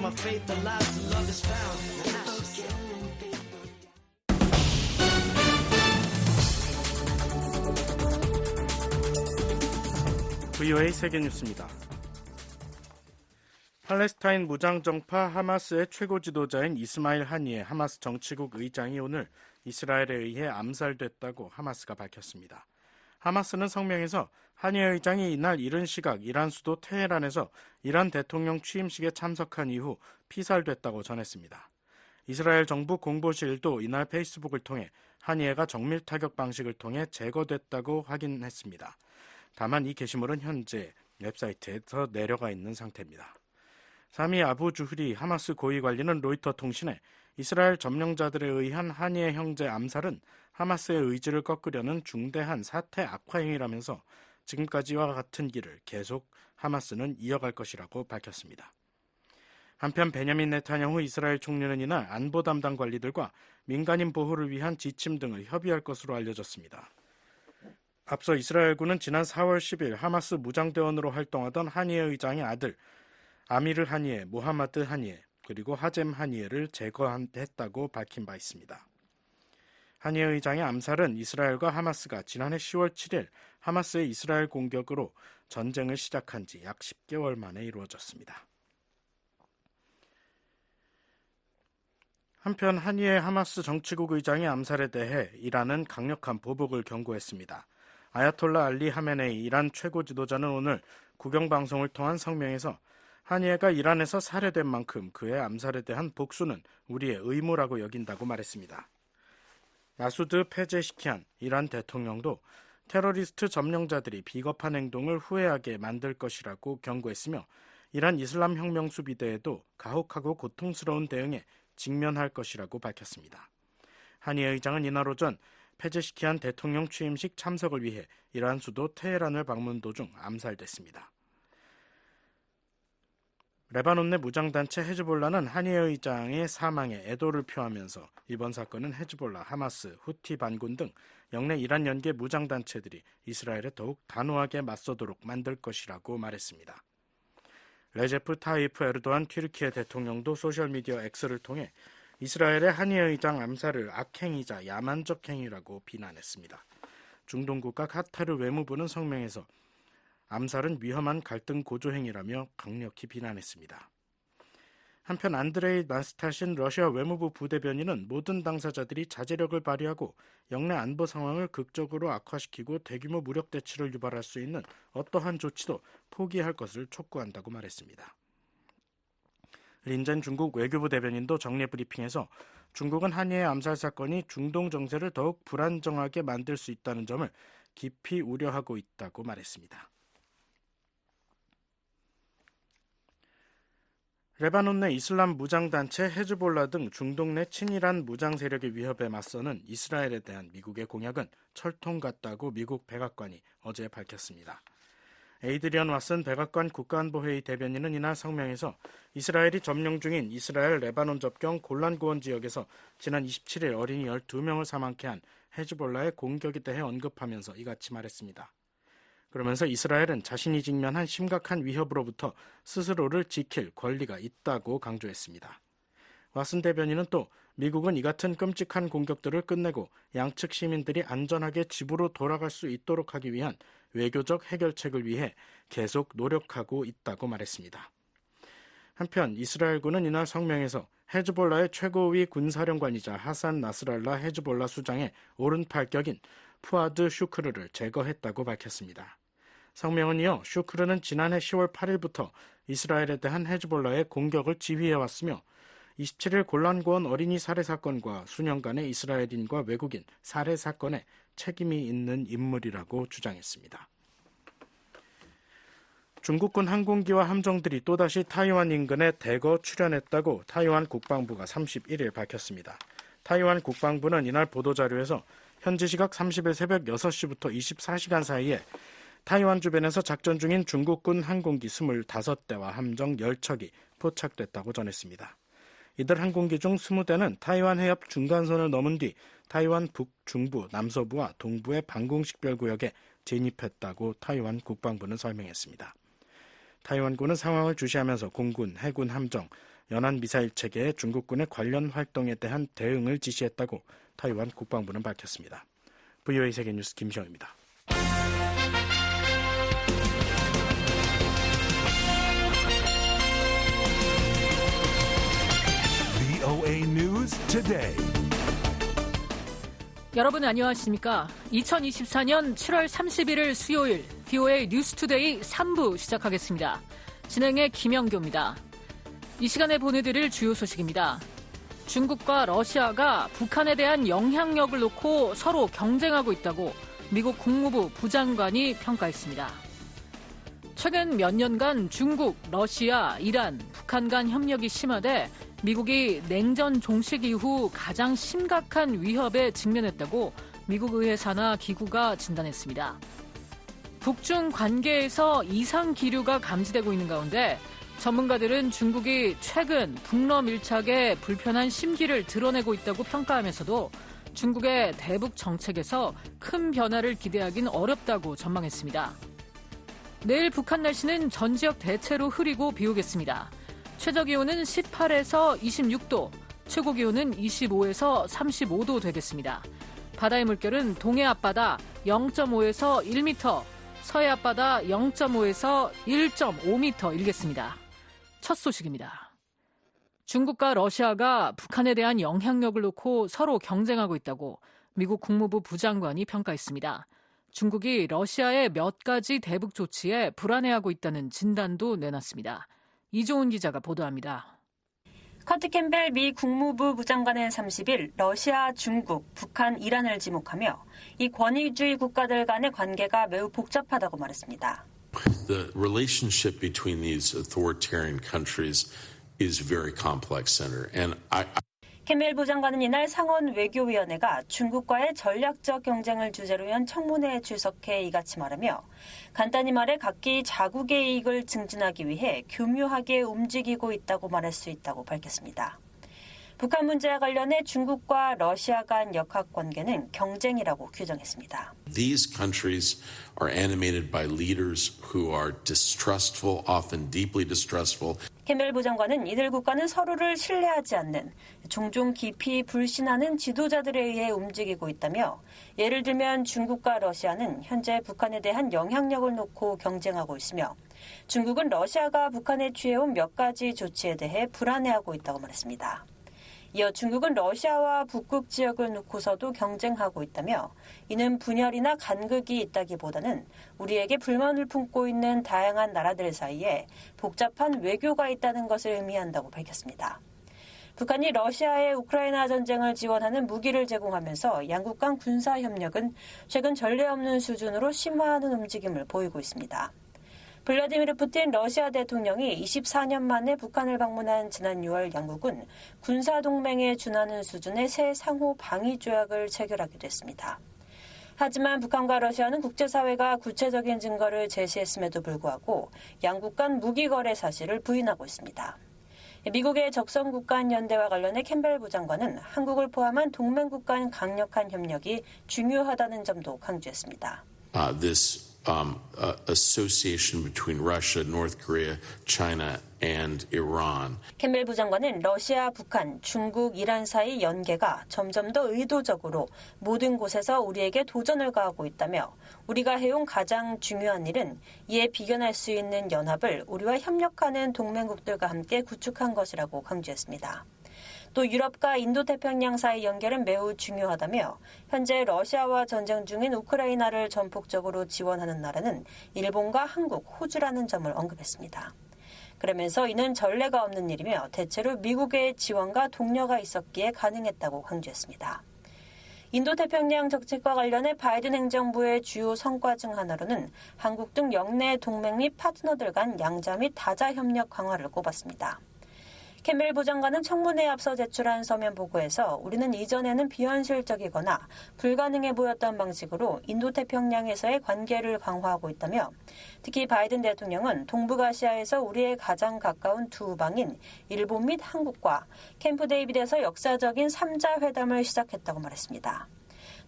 my faith alive till love is found. VOA 세계뉴스입니다. 팔레스타인 무장정파 하마스의 최고 지도자인 이스마일 하니에 하마스 정치국 의장이 오늘 이스라엘에 의해 암살됐다고 하마스가 밝혔습니다. 하마스는 성명에서 하니에 의장이 이날 이른 시각 이란 수도 테헤란에서 이란 대통령 취임식에 참석한 이후 피살됐다고 전했습니다. 이스라엘 정부 공보실도 이날 페이스북을 통해 하니에가 정밀 타격 방식을 통해 제거됐다고 확인했습니다. 다만 이 게시물은 현재 웹사이트에서 내려가 있는 상태입니다. 사미 아부 주흐리 하마스 고위 관리는 로이터 통신에 이스라엘 점령자들에 의한 하니에 형제 암살은 하마스의 의지를 꺾으려는 중대한 사태 악화 행위라면서 지금까지와 같은 길을 계속 하마스는 이어갈 것이라고 밝혔습니다. 한편 베냐민 네타냐후 이스라엘 총리는 이날 안보 담당 관리들과 민간인 보호를 위한 지침 등을 협의할 것으로 알려졌습니다. 앞서 이스라엘군은 지난 4월 10일 하마스 무장대원으로 활동하던 하니에 의장의 아들 아미르 하니에, 무하마드 하니에, 그리고 하젬 하니에를 제거했다고 밝힌 바 있습니다. 하니에 의장의 암살은 이스라엘과 하마스가 지난해 10월 7일 하마스의 이스라엘 공격으로 전쟁을 시작한 지 약 10개월 만에 이루어졌습니다. 한편 하니에 하마스 정치국 의장의 암살에 대해 이란은 강력한 보복을 경고했습니다. 아야톨라 알리 하메네이 이란 최고 지도자는 오늘 국영방송을 통한 성명에서 하니에가 이란에서 살해된 만큼 그의 암살에 대한 복수는 우리의 의무라고 여긴다고 말했습니다. 마수드 페제시키안 이란 대통령도 테러리스트 점령자들이 비겁한 행동을 후회하게 만들 것이라고 경고했으며 이란 이슬람 혁명 수비대에도 가혹하고 고통스러운 대응에 직면할 것이라고 밝혔습니다. 하니에 의장은 이날 오전 페제시키안 대통령 취임식 참석을 위해 이란 수도 테헤란을 방문 도중 암살됐습니다. 레바논 내 무장단체 헤즈볼라는 하니에 의장의 사망에 애도를 표하면서 이번 사건은 헤즈볼라, 하마스, 후티 반군 등 영내 이란 연계 무장단체들이 이스라엘에 더욱 단호하게 맞서도록 만들 것이라고 말했습니다. 레제프 타이프 에르도안 튀르키예 대통령도 소셜미디어 X를 통해 이스라엘의 하니에 의장 암살을 악행이자 야만적 행위라고 비난했습니다. 중동 국가 카타르 외무부는 성명에서 암살은 위험한 갈등 고조 행위라며 강력히 비난했습니다. 한편 안드레이 나스타신 러시아 외무부 부대변인은 모든 당사자들이 자제력을 발휘하고 영내 안보 상황을 극적으로 악화시키고 대규모 무력 대치를 유발할 수 있는 어떠한 조치도 포기할 것을 촉구한다고 말했습니다. 린젠 중국 외교부 대변인도 정례 브리핑에서 중국은 하니에 암살 사건이 중동 정세를 더욱 불안정하게 만들 수 있다는 점을 깊이 우려하고 있다고 말했습니다. 레바논 내 이슬람 무장단체 헤즈볼라 등 중동 내 친이란 무장 세력의 위협에 맞서는 이스라엘에 대한 미국의 공약은 철통 같다고 미국 백악관이 어제 밝혔습니다. 에이드리언 왓슨 백악관 국가안보회의 대변인은 이날 성명에서 이스라엘이 점령 중인 이스라엘 레바논 접경 골란고원 지역에서 지난 27일 어린이 12명을 사망케 한 헤즈볼라의 공격에 대해 언급하면서 이같이 말했습니다. 그러면서 이스라엘은 자신이 직면한 심각한 위협으로부터 스스로를 지킬 권리가 있다고 강조했습니다. 왓슨 대변인은 또 미국은 이 같은 끔찍한 공격들을 끝내고 양측 시민들이 안전하게 집으로 돌아갈 수 있도록 하기 위한 외교적 해결책을 위해 계속 노력하고 있다고 말했습니다. 한편 이스라엘군은 이날 성명에서 헤즈볼라의 최고위 군사령관이자 하산 나스랄라 헤즈볼라 수장의 오른팔격인 푸아드 슈크르를 제거했다고 밝혔습니다. 성명은 이어 슈크르는 지난해 10월 8일부터 이스라엘에 대한 헤즈볼라의 공격을 지휘해왔으며 27일 골란고원 어린이 살해 사건과 수년간의 이스라엘인과 외국인 살해 사건에 책임이 있는 인물이라고 주장했습니다. 중국군 항공기와 함정들이 또다시 타이완 인근에 대거 출현했다고 타이완 국방부가 31일 밝혔습니다. 타이완 국방부는 이날 보도자료에서 현지 시각 30일 새벽 6시부터 24시간 사이에 타이완 주변에서 작전 중인 중국군 항공기 25대와 함정 10척이 포착됐다고 전했습니다. 이들 항공기 중 20대는 타이완 해협 중간선을 넘은 뒤 타이완 북중부, 남서부와 동부의 방공식별구역에 진입했다고 타이완 국방부는 설명했습니다. 타이완군은 상황을 주시하면서 공군, 해군 함정, 연안 미사일 체계의 중국군의 관련 활동에 대한 대응을 지시했다고 타이완 국방부는 밝혔습니다. VOA 세계뉴스 김시영입니다. VOA News Today. 여러분 안녕하십니까? 2024년 7월 31일 수요일 VOA 뉴스투데이 3부 시작하겠습니다. 진행의 김영교입니다. 이 시간에 보내드릴 주요 소식입니다. 중국과 러시아가 북한에 대한 영향력을 놓고 서로 경쟁하고 있다고 미국 국무부 부장관이 평가했습니다. 최근 몇 년간 중국, 러시아, 이란, 북한 간 협력이 심화돼 미국이 냉전 종식 이후 가장 심각한 위협에 직면했다고 미국 의회 산하 기구가 진단했습니다. 북중 관계에서 이상 기류가 감지되고 있는 가운데 전문가들은 중국이 최근 북러 밀착에 불편한 심기를 드러내고 있다고 평가하면서도 중국의 대북 정책에서 큰 변화를 기대하긴 어렵다고 전망했습니다. 내일 북한 날씨는 전 지역 대체로 흐리고 비 오겠습니다. 최저기온은 18에서 26도, 최고기온은 25에서 35도 되겠습니다. 바다의 물결은 동해 앞바다 0.5에서 1m, 서해 앞바다 0.5에서 1.5m 일겠습니다. 첫 소식입니다. 중국과 러시아가 북한에 대한 영향력을 놓고 서로 경쟁하고 있다고 미국 국무부 부장관이 평가했습니다. 중국이 러시아의 몇 가지 대북 조치에 불안해하고 있다는 진단도 내놨습니다. 이조은 기자가 보도합니다. 커트 캠벨 미 국무부 부장관은 30일 러시아, 중국, 북한, 이란을 지목하며 이 권위주의 국가들 간의 관계가 매우 복잡하다고 말했습니다. The relationship between these authoritarian countries is very complex, Senator. And 캠벨 부장관은 이날 상원 외교위원회가 중국과의 전략적 경쟁을 주제로 한 청문회에 출석해 이같이 말하며 간단히 말해 각기 자국의 이익을 증진하기 위해 교묘하게 움직이고 있다고 말할 수 있다고 밝혔습니다. 북한 문제와 관련해 중국과 러시아 간 역학관계는 경쟁이라고 규정했습니다. these countries are animated by leaders who are distrustful, often deeply distrustful. 캠벨 부장관은 이들 국가는 서로를 신뢰하지 않는, 종종 깊이 불신하는 지도자들에 의해 움직이고 있다며 예를 들면 중국과 러시아는 현재 북한에 대한 영향력을 놓고 경쟁하고 있으며 중국은 러시아가 북한에 취해온 몇 가지 조치에 대해 불안해하고 있다고 말했습니다. 이어 중국은 러시아와 북극 지역을 놓고서도 경쟁하고 있다며 이는 분열이나 간극이 있다기보다는 우리에게 불만을 품고 있는 다양한 나라들 사이에 복잡한 외교가 있다는 것을 의미한다고 밝혔습니다. 북한이 러시아의 우크라이나 전쟁을 지원하는 무기를 제공하면서 양국 간 군사 협력은 최근 전례 없는 수준으로 심화하는 움직임을 보이고 있습니다. 블라디미르 푸틴 러시아 대통령이 24년 만에 북한을 방문한 지난 6월 양국은 군사동맹에 준하는 수준의 새 상호 방위 조약을 체결하기도 했습니다. 하지만 북한과 러시아는 국제사회가 구체적인 증거를 제시했음에도 불구하고 양국 간 무기 거래 사실을 부인하고 있습니다. 미국의 적성국 간 연대와 관련해 캠벨 부장관은 한국을 포함한 동맹국 간 강력한 협력이 중요하다는 점도 강조했습니다. Association between Russia, North Korea, China, and Iran. 캠벨 부장관은 러시아, 북한, 중국, 이란 사이 연계가 점점 더 의도적으로 모든 곳에서 우리에게 도전을 가하고 있다며 우리가 해온 가장 중요한 일은 이에 비견할 수 있는 연합을 우리와 협력하는 동맹국들과 함께 구축한 것이라고 강조했습니다. 또 유럽과 인도태평양 사이 연결은 매우 중요하다며 현재 러시아와 전쟁 중인 우크라이나를 전폭적으로 지원하는 나라는 일본과 한국, 호주라는 점을 언급했습니다. 그러면서 이는 전례가 없는 일이며 대체로 미국의 지원과 독려가 있었기에 가능했다고 강조했습니다. 인도태평양 정책과 관련해 바이든 행정부의 주요 성과 중 하나로는 한국 등 영내 동맹 및 파트너들 간 양자 및 다자 협력 강화를 꼽았습니다. 캠벨 부장관은 청문회에 앞서 제출한 서면 보고에서 우리는 이전에는 비현실적이거나 불가능해 보였던 방식으로 인도태평양에서의 관계를 강화하고 있다며 특히 바이든 대통령은 동북아시아에서 우리의 가장 가까운 두 우방인 일본 및 한국과 캠프 데이빗에서 역사적인 3자 회담을 시작했다고 말했습니다.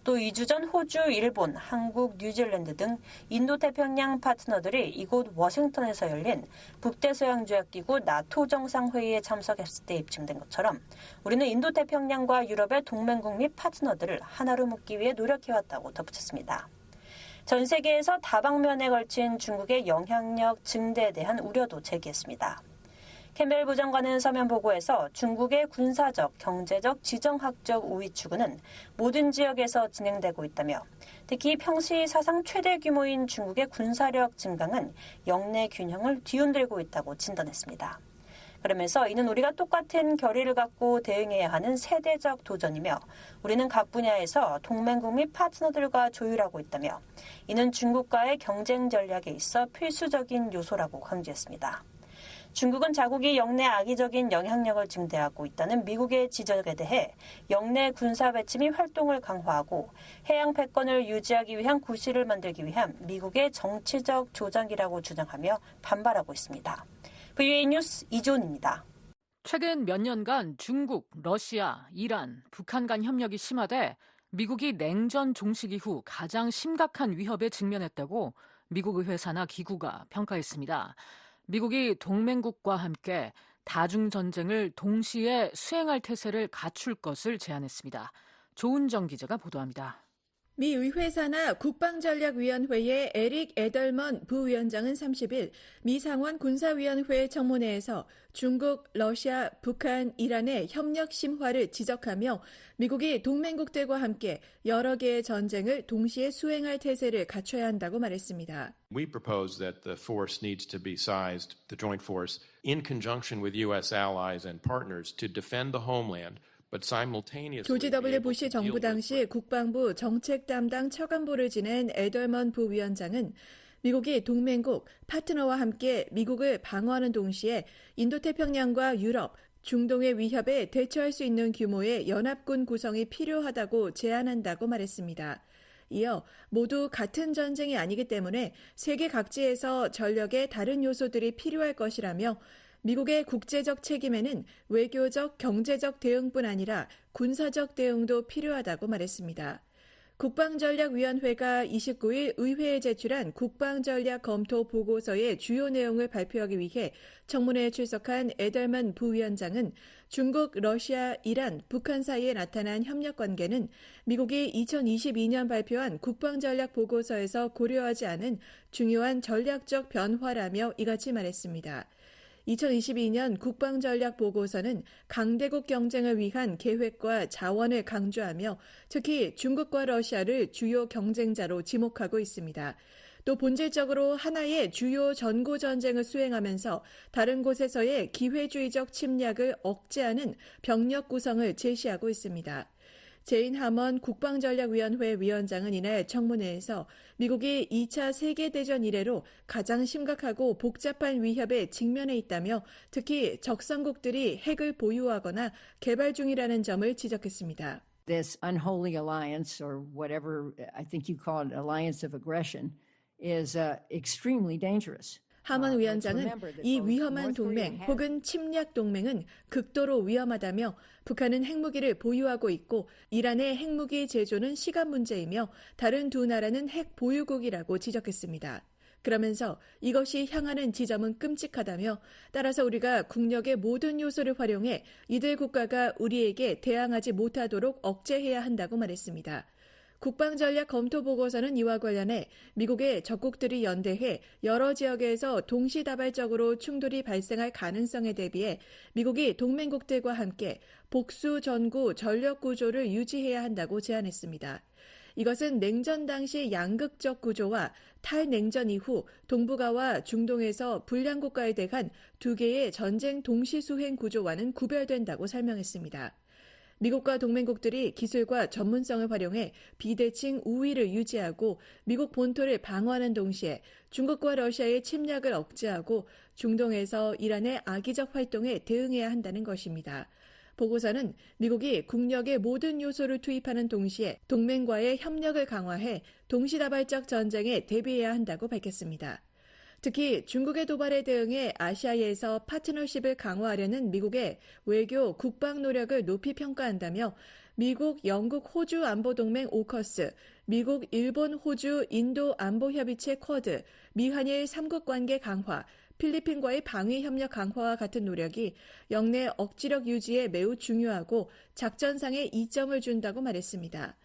또 2주 전 호주, 일본, 한국, 뉴질랜드 등 인도태평양 파트너들이 이곳 워싱턴에서 열린 북대서양조약기구 나토 정상회의에 참석했을 때 입증된 것처럼 우리는 인도태평양과 유럽의 동맹국 및 파트너들을 하나로 묶기 위해 노력해왔다고 덧붙였습니다. 전 세계에서 다방면에 걸친 중국의 영향력 증대에 대한 우려도 제기했습니다. 캠벨 부장관은 서면 보고에서 중국의 군사적, 경제적, 지정학적 우위 추구는 모든 지역에서 진행되고 있다며 특히 평시 사상 최대 규모인 중국의 군사력 증강은 영내 균형을 뒤흔들고 있다고 진단했습니다. 그러면서 이는 우리가 똑같은 결의를 갖고 대응해야 하는 세대적 도전이며 우리는 각 분야에서 동맹국 및 파트너들과 조율하고 있다며 이는 중국과의 경쟁 전략에 있어 필수적인 요소라고 강조했습니다. 중국은 자국이 영내 악의적인 영향력을 증대하고 있다는 미국의 지적에 대해 영내 군사 배치 및 활동을 강화하고 해양 패권을 유지하기 위한 구실을 만들기 위한 미국의 정치적 조작이라고 주장하며 반발하고 있습니다. VOA 뉴스 이존입니다. 최근 몇 년간 중국, 러시아, 이란, 북한 간 협력이 심화돼 미국이 냉전 종식 이후 가장 심각한 위협에 직면했다고 미국 의회 산하 기구가 평가했습니다. 미국이 동맹국과 함께 다중전쟁을 동시에 수행할 태세를 갖출 것을 제안했습니다. 조은정 기자가 보도합니다. 미 의회 산하 국방전략위원회의 에릭 에덜먼 부위원장은 30일 미 상원 군사위원회 청문회에서 중국, 러시아, 북한, 이란의 협력 심화를 지적하며 미국이 동맹국들과 함께 여러 개의 전쟁을 동시에 수행할 태세를 갖춰야 한다고 말했습니다. We propose that the force needs to be sized, the joint force, in conjunction with U.S. allies and partners to defend the homeland. 조지 W. 부시 정부 당시 국방부 정책 담당 처간보를 지낸 에덜먼 부위원장은 미국이 동맹국, 파트너와 함께 미국을 방어하는 동시에 인도태평양과 유럽, 중동의 위협에 대처할 수 있는 규모의 연합군 구성이 필요하다고 제안한다고 말했습니다. 이어 모두 같은 전쟁이 아니기 때문에 세계 각지에서 전력의 다른 요소들이 필요할 것이라며 미국의 국제적 책임에는 외교적, 경제적 대응뿐 아니라 군사적 대응도 필요하다고 말했습니다. 국방전략위원회가 29일 의회에 제출한 국방전략 검토 보고서의 주요 내용을 발표하기 위해 청문회에 출석한 에덜먼 부위원장은 중국, 러시아, 이란, 북한 사이에 나타난 협력 관계는 미국이 2022년 발표한 국방전략 보고서에서 고려하지 않은 중요한 전략적 변화라며 이같이 말했습니다. 2022년 국방전략 보고서는 강대국 경쟁을 위한 계획과 자원을 강조하며 특히 중국과 러시아를 주요 경쟁자로 지목하고 있습니다. 또 본질적으로 하나의 주요 전고 전쟁을 수행하면서 다른 곳에서의 기회주의적 침략을 억제하는 병력 구성을 제시하고 있습니다. 제인 하먼 국방전략위원회 위원장은 이날 청문회에서 미국이 2차 세계대전 이래로 가장 심각하고 복잡한 위협에 직면해 있다며 특히 적성국들이 핵을 보유하거나 개발 중이라는 점을 지적했습니다. This unholy alliance, or whatever I think you call it, alliance of aggression, is extremely dangerous. 하먼 위원장은 이 위험한 동맹 혹은 침략 동맹은 극도로 위험하다며 북한은 핵무기를 보유하고 있고 이란의 핵무기 제조는 시간 문제이며 다른 두 나라는 핵 보유국이라고 지적했습니다. 그러면서 이것이 향하는 지점은 끔찍하다며 따라서 우리가 국력의 모든 요소를 활용해 이들 국가가 우리에게 대항하지 못하도록 억제해야 한다고 말했습니다. 국방전략 검토 보고서는 이와 관련해 미국의 적국들이 연대해 여러 지역에서 동시다발적으로 충돌이 발생할 가능성에 대비해 미국이 동맹국들과 함께 복수 전구 전력 구조를 유지해야 한다고 제안했습니다. 이것은 냉전 당시 양극적 구조와 탈냉전 이후 동북아와 중동에서 불량국가에 대한 두 개의 전쟁 동시수행 구조와는 구별된다고 설명했습니다. 미국과 동맹국들이 기술과 전문성을 활용해 비대칭 우위를 유지하고 미국 본토를 방어하는 동시에 중국과 러시아의 침략을 억제하고 중동에서 이란의 악의적 활동에 대응해야 한다는 것입니다. 보고서는 미국이 국력의 모든 요소를 투입하는 동시에 동맹과의 협력을 강화해 동시다발적 전쟁에 대비해야 한다고 밝혔습니다. 특히 중국의 도발에 대응해 아시아에서 파트너십을 강화하려는 미국의 외교, 국방 노력을 높이 평가한다며 미국, 영국, 호주 안보동맹 오커스, 미국, 일본, 호주, 인도 안보협의체 쿼드, 미한일 3국 관계 강화, 필리핀과의 방위협력 강화와 같은 노력이 영내 억지력 유지에 매우 중요하고 작전상에 이점을 준다고 말했습니다.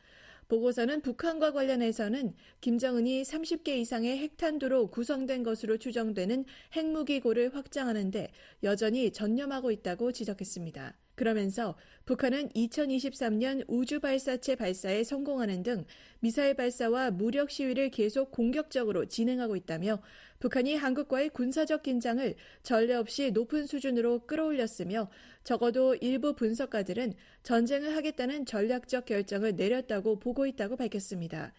보고서는 북한과 관련해서는 김정은이 30개 이상의 핵탄두로 구성된 것으로 추정되는 핵무기고를 확장하는 데 여전히 전념하고 있다고 지적했습니다. 그러면서 북한은 2023년 우주 발사체 발사에 성공하는 등 미사일 발사와 무력 시위를 계속 공격적으로 진행하고 있다며 북한이 한국과의 군사적 긴장을 전례 없이 높은 수준으로 끌어올렸으며 적어도 일부 분석가들은 전쟁을 하겠다는 전략적 결정을 내렸다고 보고 있다고 밝혔습니다.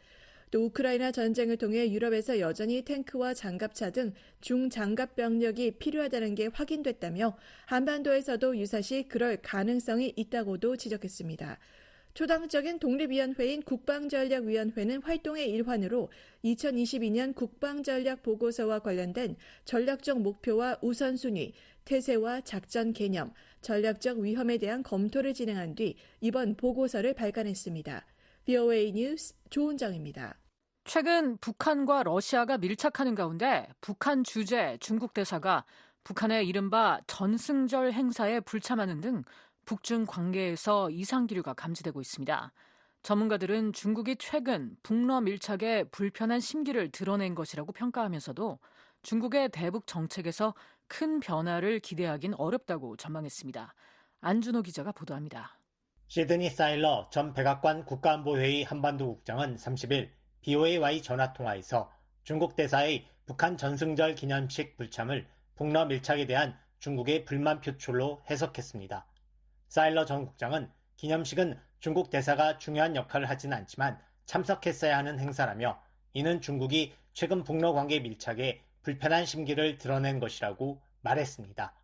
또 우크라이나 전쟁을 통해 유럽에서 여전히 탱크와 장갑차 등 중장갑 병력이 필요하다는 게 확인됐다며 한반도에서도 유사시 그럴 가능성이 있다고도 지적했습니다. 초당적인 독립위원회인 국방전략위원회는 활동의 일환으로 2022년 국방전략 보고서와 관련된 전략적 목표와 우선순위, 태세와 작전 개념, 전략적 위험에 대한 검토를 진행한 뒤 이번 보고서를 발간했습니다. VOA 뉴스 조은정입니다. 최근 북한과 러시아가 밀착하는 가운데 북한 주재 중국 대사가 북한의 이른바 전승절 행사에 불참하는 등 북중 관계에서 이상기류가 감지되고 있습니다. 전문가들은 중국이 최근 북러 밀착에 불편한 심기를 드러낸 것이라고 평가하면서도 중국의 대북 정책에서 큰 변화를 기대하긴 어렵다고 전망했습니다. 안준호 기자가 보도합니다. 시드니 사일러 전 백악관 국가안보회의 한반도국장은 30일 BOA와의 전화통화에서 중국 대사의 북한 전승절 기념식 불참을 북러 밀착에 대한 중국의 불만 표출로 해석했습니다. 사일러 전 국장은 기념식은 중국 대사가 중요한 역할을 하지는 않지만 참석했어야 하는 행사라며 이는 중국이 최근 북러 관계 밀착에 불편한 심기를 드러낸 것이라고 말했습니다.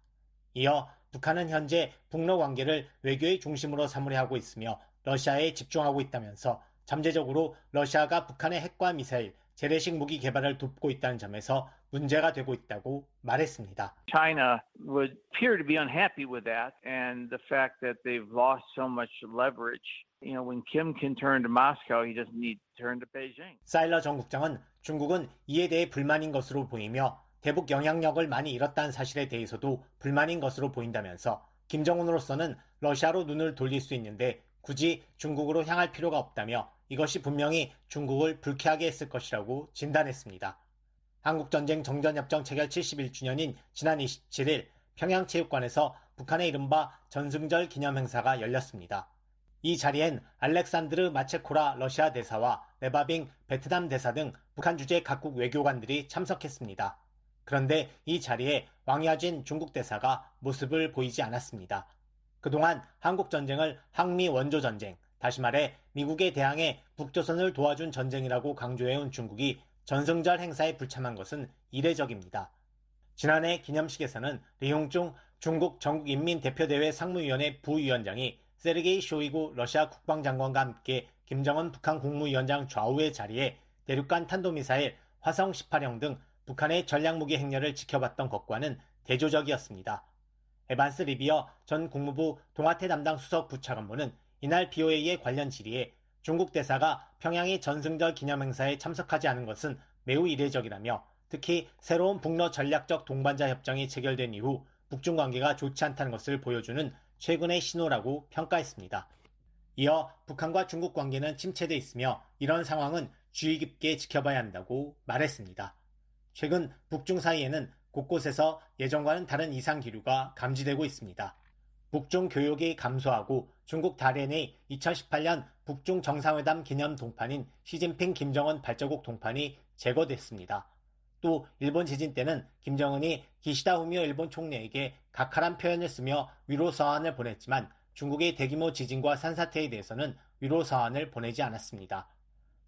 이어 북한은 현재 북러 관계를 외교의 중심으로 삼으려 하고 있으며 러시아에 집중하고 있다면서 잠재적으로 러시아가 북한의 핵과 미사일, 재래식 무기 개발을 돕고 있다는 점에서 문제가 되고 있다고 말했습니다. China would appear to be unhappy with that and the fact that they've lost so much leverage. You know, when Kim can turn to Moscow, he doesn't need to turn to Beijing. 사일러 전 국장은 중국은 이에 대해 불만인 것으로 보이며 대북 영향력을 많이 잃었다는 사실에 대해서도 불만인 것으로 보인다면서 김정은으로서는 러시아로 눈을 돌릴 수 있는데 굳이 중국으로 향할 필요가 없다며 이것이 분명히 중국을 불쾌하게 했을 것이라고 진단했습니다. 한국전쟁 정전협정 체결 71주년인 지난 27일 평양체육관에서 북한의 이른바 전승절 기념행사가 열렸습니다. 이 자리엔 알렉산드르 마체코라 러시아 대사와 레바빙 베트남 대사 등 북한 주재 각국 외교관들이 참석했습니다. 그런데 이 자리에 왕야진 중국 대사가 모습을 보이지 않았습니다. 그동안 한국전쟁을 항미 원조전쟁, 다시 말해 미국에 대항해 북조선을 도와준 전쟁이라고 강조해온 중국이 전승절 행사에 불참한 것은 이례적입니다. 지난해 기념식에서는 리홍중 중국 전국인민대표대회 상무위원회 부위원장이 세르게이 쇼이구 러시아 국방장관과 함께 김정은 북한 국무위원장 좌우의 자리에 대륙간 탄도미사일 화성 18형 등 북한의 전략무기 행렬을 지켜봤던 것과는 대조적이었습니다. 에반스 리비어 전 국무부 동아태 담당 수석 부차관보는 이날 BOA의 관련 질의에 중국 대사가 평양의 전승절 기념행사에 참석하지 않은 것은 매우 이례적이라며 특히 새로운 북러 전략적 동반자 협정이 체결된 이후 북중 관계가 좋지 않다는 것을 보여주는 최근의 신호라고 평가했습니다. 이어 북한과 중국 관계는 침체돼 있으며 이런 상황은 주의 깊게 지켜봐야 한다고 말했습니다. 최근 북중 사이에는 곳곳에서 예전과는 다른 이상 기류가 감지되고 있습니다. 북중 교역이 감소하고 중국 다롄의 2018년 북중 정상회담 기념 동판인 시진핑 김정은 발자국 동판이 제거됐습니다. 또 일본 지진 때는 김정은이 기시다 후미오 일본 총리에게 각하란 표현을 쓰며 위로 서한을 보냈지만 중국의 대규모 지진과 산사태에 대해서는 위로 서한을 보내지 않았습니다.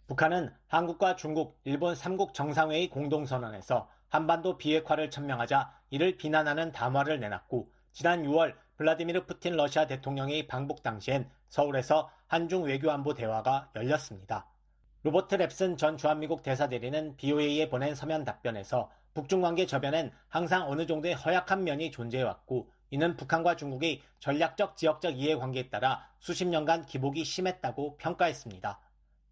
북한은 한국과 중국, 일본 3국 정상회의 공동선언에서 한반도 비핵화를 천명하자 이를 비난하는 담화를 내놨고 지난 6월 블라디미르 푸틴 러시아 대통령의 방북 당시엔 서울에서 한중 외교안보 대화가 열렸습니다. 로버트 랩슨 전 주한미국 대사대리는 BOA에 보낸 서면 답변에서 북중 관계 저변엔 항상 어느 정도의 허약한 면이 존재해왔고 이는 북한과 중국의 전략적 지역적 이해관계에 따라 수십 년간 기복이 심했다고 평가했습니다.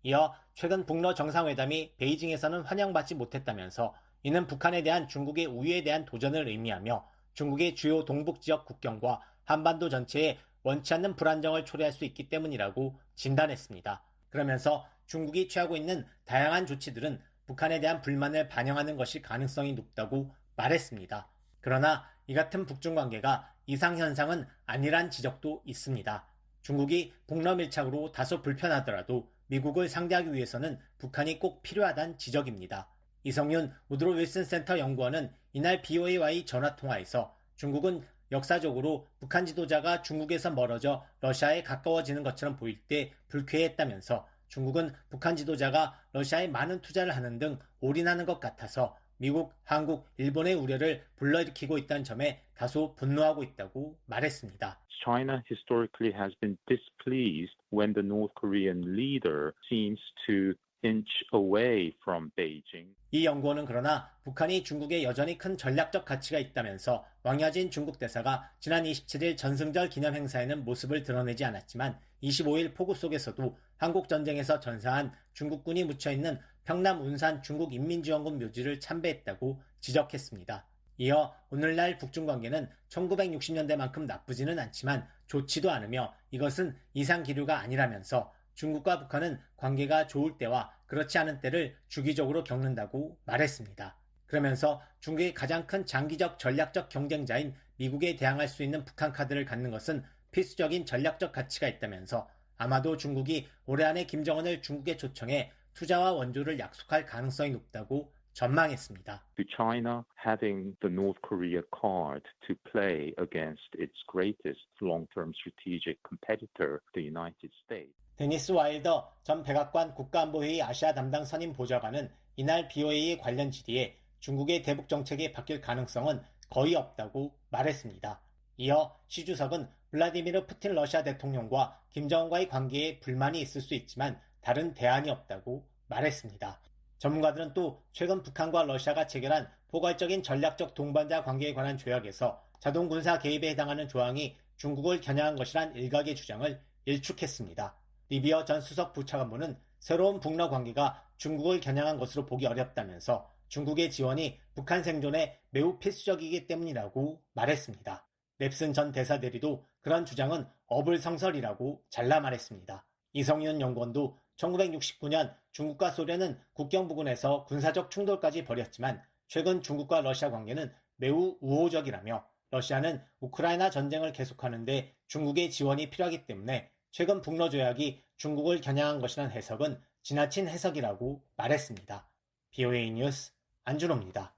이어 최근 북러 정상회담이 베이징에서는 환영받지 못했다면서 이는 북한에 대한 중국의 우위에 대한 도전을 의미하며 중국의 주요 동북 지역 국경과 한반도 전체에 원치 않는 불안정을 초래할 수 있기 때문이라고 진단했습니다. 그러면서 중국이 취하고 있는 다양한 조치들은 북한에 대한 불만을 반영하는 것이 가능성이 높다고 말했습니다. 그러나 이 같은 북중 관계가 이상현상은 아니란 지적도 있습니다. 중국이 북러 밀착으로 다소 불편하더라도 미국을 상대하기 위해서는 북한이 꼭 필요하다는 지적입니다. 이성윤 우드로 윌슨 센터 연구원은 이날 BOA와의 전화통화에서 중국은 역사적으로 북한 지도자가 중국에서 멀어져 러시아에 가까워지는 것처럼 보일 때 불쾌했다면서 중국은 북한 지도자가 러시아에 많은 투자를 하는 등 올인하는 것 같아서 미국, 한국, 일본의 우려를 불러일으키고 있다는 점에 다소 분노하고 있다고 말했습니다. China historically has been displeased when the North Korean leader seems to inch away from Beijing. 이 연구원은 그러나 북한이 중국에 여전히 큰 전략적 가치가 있다면서 왕야진 중국 대사가 지난 27일 전승절 기념 행사에는 모습을 드러내지 않았지만 25일 폭우 속에서도 한국전쟁에서 전사한 중국군이 묻혀있는 평남 운산 중국인민지원군 묘지를 참배했다고 지적했습니다. 이어 오늘날 북중 관계는 1960년대만큼 나쁘지는 않지만 좋지도 않으며 이것은 이상기류가 아니라면서 중국과 북한은 관계가 좋을 때와 그렇지 않은 때를 주기적으로 겪는다고 말했습니다. 그러면서 중국의 가장 큰 장기적 전략적 경쟁자인 미국에 대항할 수 있는 북한 카드를 갖는 것은 필수적인 전략적 가치가 있다면서 아마도 중국이 올해 안에 김정은을 중국에 초청해 투자와 원조를 약속할 가능성이 높다고 전망했습니다. China having the North Korea card to play against its greatest long-term strategic competitor, the United States. 데니스 와일더 전 백악관 국가안보회의 아시아 담당 선임 보좌관은 이날 BOA의 관련 질의에 중국의 대북 정책이 바뀔 가능성은 거의 없다고 말했습니다. 이어 시 주석은 블라디미르 푸틴 러시아 대통령과 김정은과의 관계에 불만이 있을 수 있지만 다른 대안이 없다고 말했습니다. 전문가들은 또 최근 북한과 러시아가 체결한 포괄적인 전략적 동반자 관계에 관한 조약에서 자동 군사 개입에 해당하는 조항이 중국을 겨냥한 것이란 일각의 주장을 일축했습니다. 리비어 전 수석 부차관보는 새로운 북러 관계가 중국을 겨냥한 것으로 보기 어렵다면서 중국의 지원이 북한 생존에 매우 필수적이기 때문이라고 말했습니다. 랩슨 전 대사 대리도 그런 주장은 어불성설이라고 잘라 말했습니다. 이성윤 연구원도 1969년 중국과 소련은 국경 부근에서 군사적 충돌까지 벌였지만 최근 중국과 러시아 관계는 매우 우호적이라며 러시아는 우크라이나 전쟁을 계속하는데 중국의 지원이 필요하기 때문에 최근 북러 조약이 중국을 겨냥한 것이라는 해석은 지나친 해석이라고 말했습니다. BOA 뉴스 안준호입니다.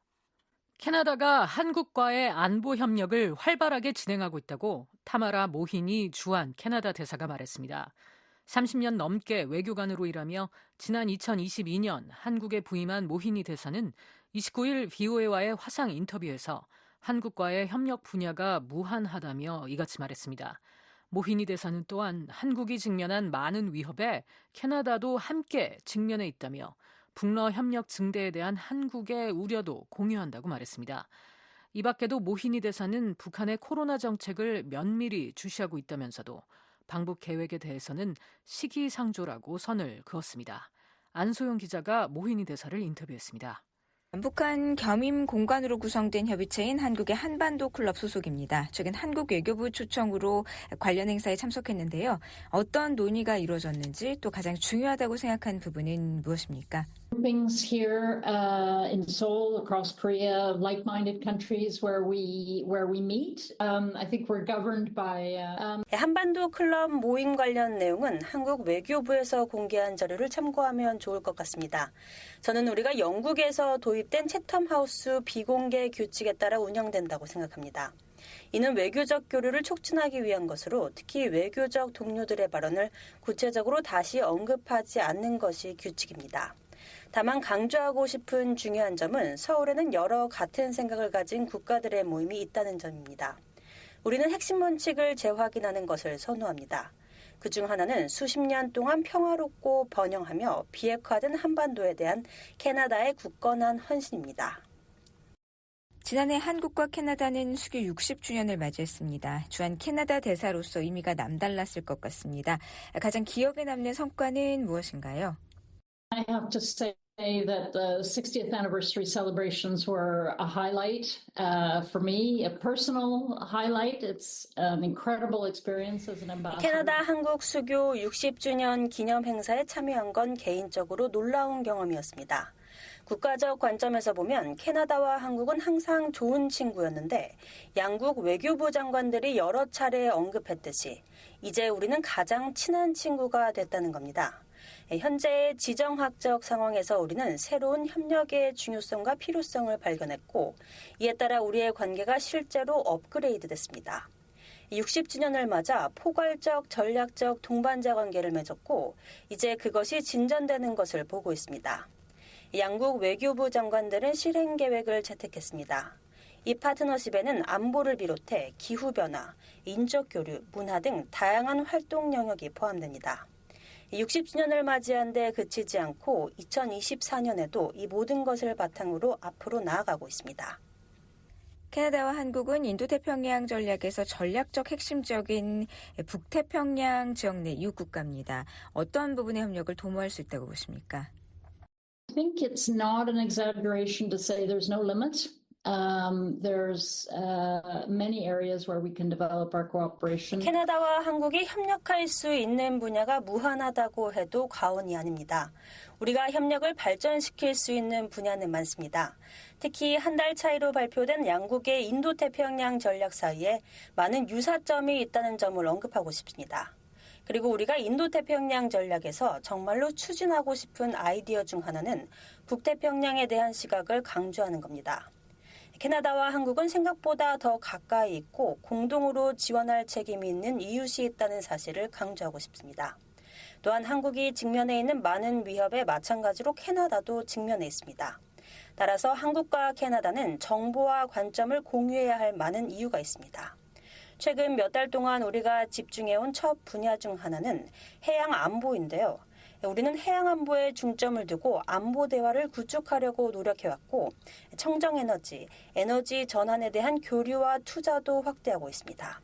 캐나다가 한국과의 안보 협력을 활발하게 진행하고 있다고 타마라 모히니 주한 캐나다 대사가 말했습니다. 30년 넘게 외교관으로 일하며 지난 2022년 한국에 부임한 모히니 대사는 29일 BOA와의 화상 인터뷰에서 한국과의 협력 분야가 무한하다며 이같이 말했습니다. 모히니 대사는 또한 한국이 직면한 많은 위협에 캐나다도 함께 직면해 있다며 북러 협력 증대에 대한 한국의 우려도 공유한다고 말했습니다. 이 밖에도 모히니 대사는 북한의 코로나 정책을 면밀히 주시하고 있다면서도 방북 계획에 대해서는 시기상조라고 선을 그었습니다. 안소영 기자가 모히니 대사를 인터뷰했습니다. 북한 겸임 공관으로 구성된 협의체인 한국의 한반도 클럽 소속입니다. 최근 한국 외교부 초청으로 관련 행사에 참석했는데요. 어떤 논의가 이루어졌는지 또 가장 중요하다고 생각하는 부분은 무엇입니까? Groupings here in Seoul, across Korea, like-minded countries where we meet. I think we're governed by. 한반도 클럽 모임 관련 내용은 한국 외교부에서 공개한 자료를 참고하면 좋을 것 같습니다. 저는 우리가 영국에서 도입된 채텀하우스 비공개 규칙에 따라 운영된다고 생각합니다. 이는 외교적 교류를 촉진하기 위한 것으로 특히 외교적 동료들의 발언을 구체적으로 다시 언급하지 않는 것이 규칙입니다. 다만 강조하고 싶은 중요한 점은 서울에는 여러 같은 생각을 가진 국가들의 모임이 있다는 점입니다. 우리는 핵심 원칙을 재확인하는 것을 선호합니다. 그중 하나는 수십 년 동안 평화롭고 번영하며 비핵화된 한반도에 대한 캐나다의 굳건한 헌신입니다. 지난해 한국과 캐나다는 수교 60주년을 맞이했습니다. 주한 캐나다 대사로서 의미가 남달랐을 것 같습니다. 가장 기억에 남는 성과는 무엇인가요? I have to say that the 60th anniversary celebrations were a highlight for me, a personal highlight. It's an incredible experience as an ambassador. 캐나다 한국 수교 60주년 기념 행사에 참여한 건 개인적으로 놀라운 경험이었습니다. 국가적 관점에서 보면 캐나다와 한국은 항상 좋은 친구였는데 양국 외교부 장관들이 여러 차례 언급했듯이 이제 우리는 가장 친한 친구가 됐다는 겁니다. 현재의 지정학적 상황에서 우리는 새로운 협력의 중요성과 필요성을 발견했고 이에 따라 우리의 관계가 실제로 업그레이드 됐습니다. 60주년을 맞아 포괄적 전략적 동반자 관계를 맺었고 이제 그것이 진전되는 것을 보고 있습니다. 양국 외교부 장관들은 실행 계획을 채택했습니다. 이 파트너십에는 안보를 비롯해 기후변화, 인적 교류, 문화 등 다양한 활동 영역이 포함됩니다. 60주년을 맞이한 데 그치지 않고 2024년에도 이 모든 것을 바탕으로 앞으로 나아가고 있습니다. 캐나다와 한국은 인도태평양 전략에서 전략적 핵심적인 북태평양 지역 내 이웃 국가입니다. 어떤 부분의 협력을 도모할 수 있다고 보십니까? I think it's not an exaggeration to say there's no limit. There's many areas where we can develop our cooperation. 캐나다와 한국이 협력할 수 있는 분야가 무한하다고 해도 과언이 아닙니다. 우리가 협력을 발전시킬 수 있는 분야는 많습니다. 특히 한 달 차이로 발표된 양국의 인도태평양 전략 사이에 많은 유사점이 있다는 점을 언급하고 싶습니다. 그리고 우리가 인도태평양 전략에서 정말로 추진하고 싶은 아이디어 중 하나는 북태평양에 대한 시각을 강조하는 겁니다. 캐나다와 한국은 생각보다 더 가까이 있고 공동으로 지원할 책임이 있는 이웃이 있다는 사실을 강조하고 싶습니다. 또한 한국이 직면해 있는 많은 위협에 마찬가지로 캐나다도 직면해 있습니다. 따라서 한국과 캐나다는 정보와 관점을 공유해야 할 많은 이유가 있습니다. 최근 몇 달 동안 우리가 집중해온 첫 분야 중 하나는 해양 안보인데요. 우리는 해양 안보에 중점을 두고 안보 대화를 구축하려고 노력해왔고 청정에너지, 에너지 전환에 대한 교류와 투자도 확대하고 있습니다.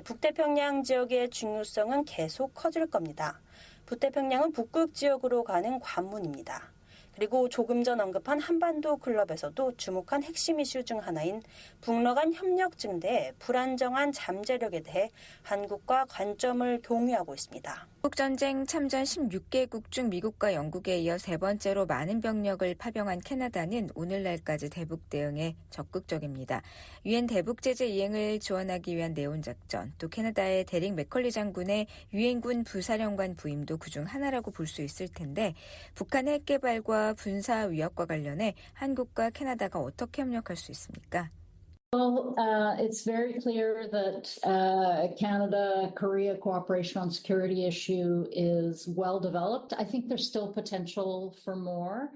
북태평양 지역의 중요성은 계속 커질 겁니다. 북태평양은 북극 지역으로 가는 관문입니다. 그리고 조금 전 언급한 한반도 클럽에서도 주목한 핵심 이슈 중 하나인 북러 간 협력 증대의 불안정한 잠재력에 대해 한국과 관점을 공유하고 있습니다. 한국전쟁 참전 16개국 중 미국과 영국에 이어 세 번째로 많은 병력을 파병한 캐나다는 오늘날까지 대북 대응에 적극적입니다. 유엔 대북 제재 이행을 지원하기 위한 네온작전, 또 캐나다의 데릭 맥컬리 장군의 유엔군 부사령관 부임도 그중 하나라고 볼 수 있을 텐데 북한의 핵 개발과 군사 위협과 관련해 한국과 캐나다가 어떻게 협력할 수 있습니까? Well, it's very clear that Canada-Korea cooperation on security issue is well developed. I think there's still potential for more.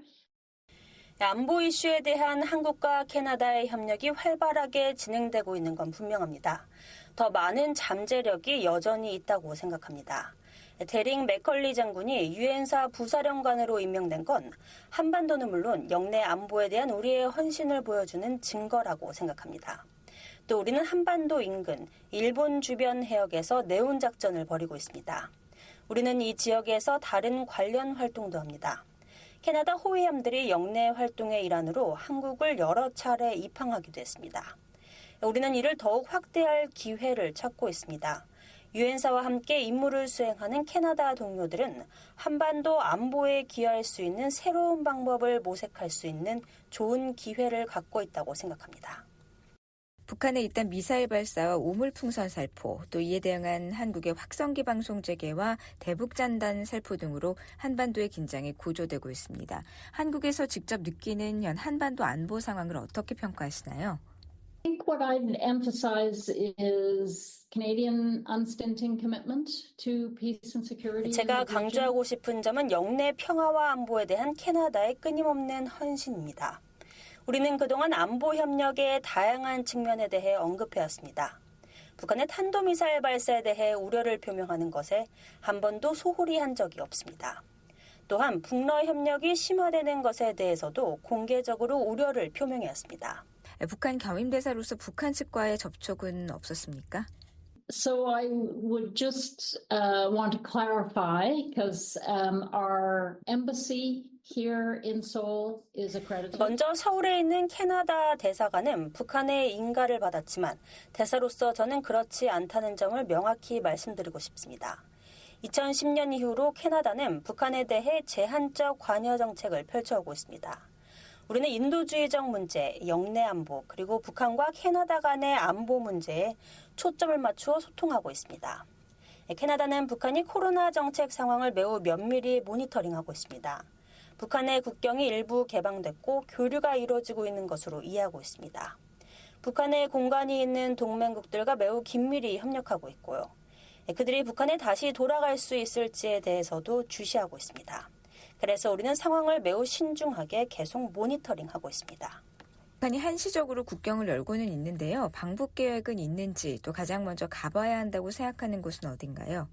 안보 이슈에 대한 한국과 캐나다의 협력이 활발하게 진행되고 있는 건 분명합니다. 더 많은 잠재력이 여전히 있다고 생각합니다. 데릭 맥컬리 장군이 유엔사 부사령관으로 임명된 건 한반도는 물론 영내 안보에 대한 우리의 헌신을 보여주는 증거라고 생각합니다. 또 우리는 한반도 인근 일본 주변 해역에서 네온 작전을 벌이고 있습니다. 우리는 이 지역에서 다른 관련 활동도 합니다. 캐나다 호위함들이 영내 활동의 일환으로 한국을 여러 차례 입항하기도 했습니다. 우리는 이를 더욱 확대할 기회를 찾고 있습니다. 유엔사와 함께 임무를 수행하는 캐나다 동료들은 한반도 안보에 기여할 수 있는 새로운 방법을 모색할 수 있는 좋은 기회를 갖고 있다고 생각합니다. 북한의 잇단 미사일 발사와 오물풍선 살포, 또 이에 대응한 한국의 확성기 방송 재개와 대북잔단 살포 등으로 한반도의 긴장이 고조되고 있습니다. 한국에서 직접 느끼는 현 한반도 안보 상황을 어떻게 평가하시나요? I think what I'd emphasize is Canadian unstinting commitment to peace and security. 제가 강조하고 싶은 점은 영내 평화와 안보에 대한 캐나다의 끊임없는 헌신입니다. 우리는 그동안 안보 협력의 다양한 측면에 대해 언급해왔습니다. 북한의 탄도미사일 발사에 대해 우려를 표명하는 것에 한 번도 소홀히 한 적이 없습니다. 또한 북러 협력이 심화되는 것에 대해서도 공개적으로 우려를 표명해왔습니다. 북한 겸임대사로서 북한 측과의 접촉은 없었습니까? So I would just want to clarify because our embassy here in Seoul is accredited. 먼저 서울에 있는 캐나다 대사관은 북한의 인가를 받았지만 대사로서 저는 그렇지 않다는 점을 명확히 말씀드리고 싶습니다. 2010년 이후로 캐나다는 북한에 대해 제한적 관여 정책을 펼쳐오고 있습니다. 우리는 인도주의적 문제, 영내 안보, 그리고 북한과 캐나다 간의 안보 문제에 초점을 맞추어 소통하고 있습니다. 캐나다는 북한이 코로나 정책 상황을 매우 면밀히 모니터링하고 있습니다. 북한의 국경이 일부 개방됐고 교류가 이루어지고 있는 것으로 이해하고 있습니다. 북한의 공간이 있는 동맹국들과 매우 긴밀히 협력하고 있고요. 그들이 북한에 다시 돌아갈 수 있을지에 대해서도 주시하고 있습니다. 그래서 우리는 상황을 매우 신중하게 계속 모니터링하고 있습니다. 북한이 한시적으로 국경을 열고는 있는데요. 방북 계획은 있는지 또 가장 먼저 가봐야 한다고 생각하는 곳은 어딘가요?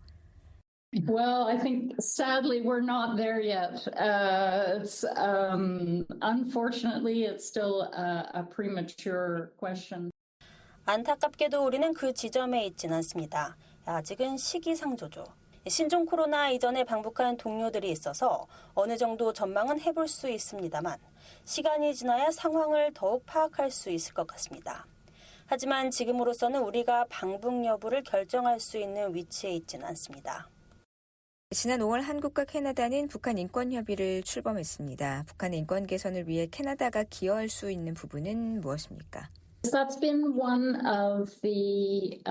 Well, I think sadly we're not there yet. Unfortunately, it's still a premature question. 안타깝게도 우리는 그 지점에 있지는 않습니다. 아직은 시기상조죠. 신종 코로나 이전에 방북한 동료들이 있어서 어느 정도 전망은 해볼 수 있습니다만 시간이 지나야 상황을 더욱 파악할 수 있을 것 같습니다. 하지만 지금으로서는 우리가 방북 여부를 결정할 수 있는 위치에 있지는 않습니다. 지난 5월 한국과 캐나다는 북한 인권 협의를 출범했습니다. 북한의 인권 개선을 위해 캐나다가 기여할 수 있는 부분은 무엇입니까? That's been one of the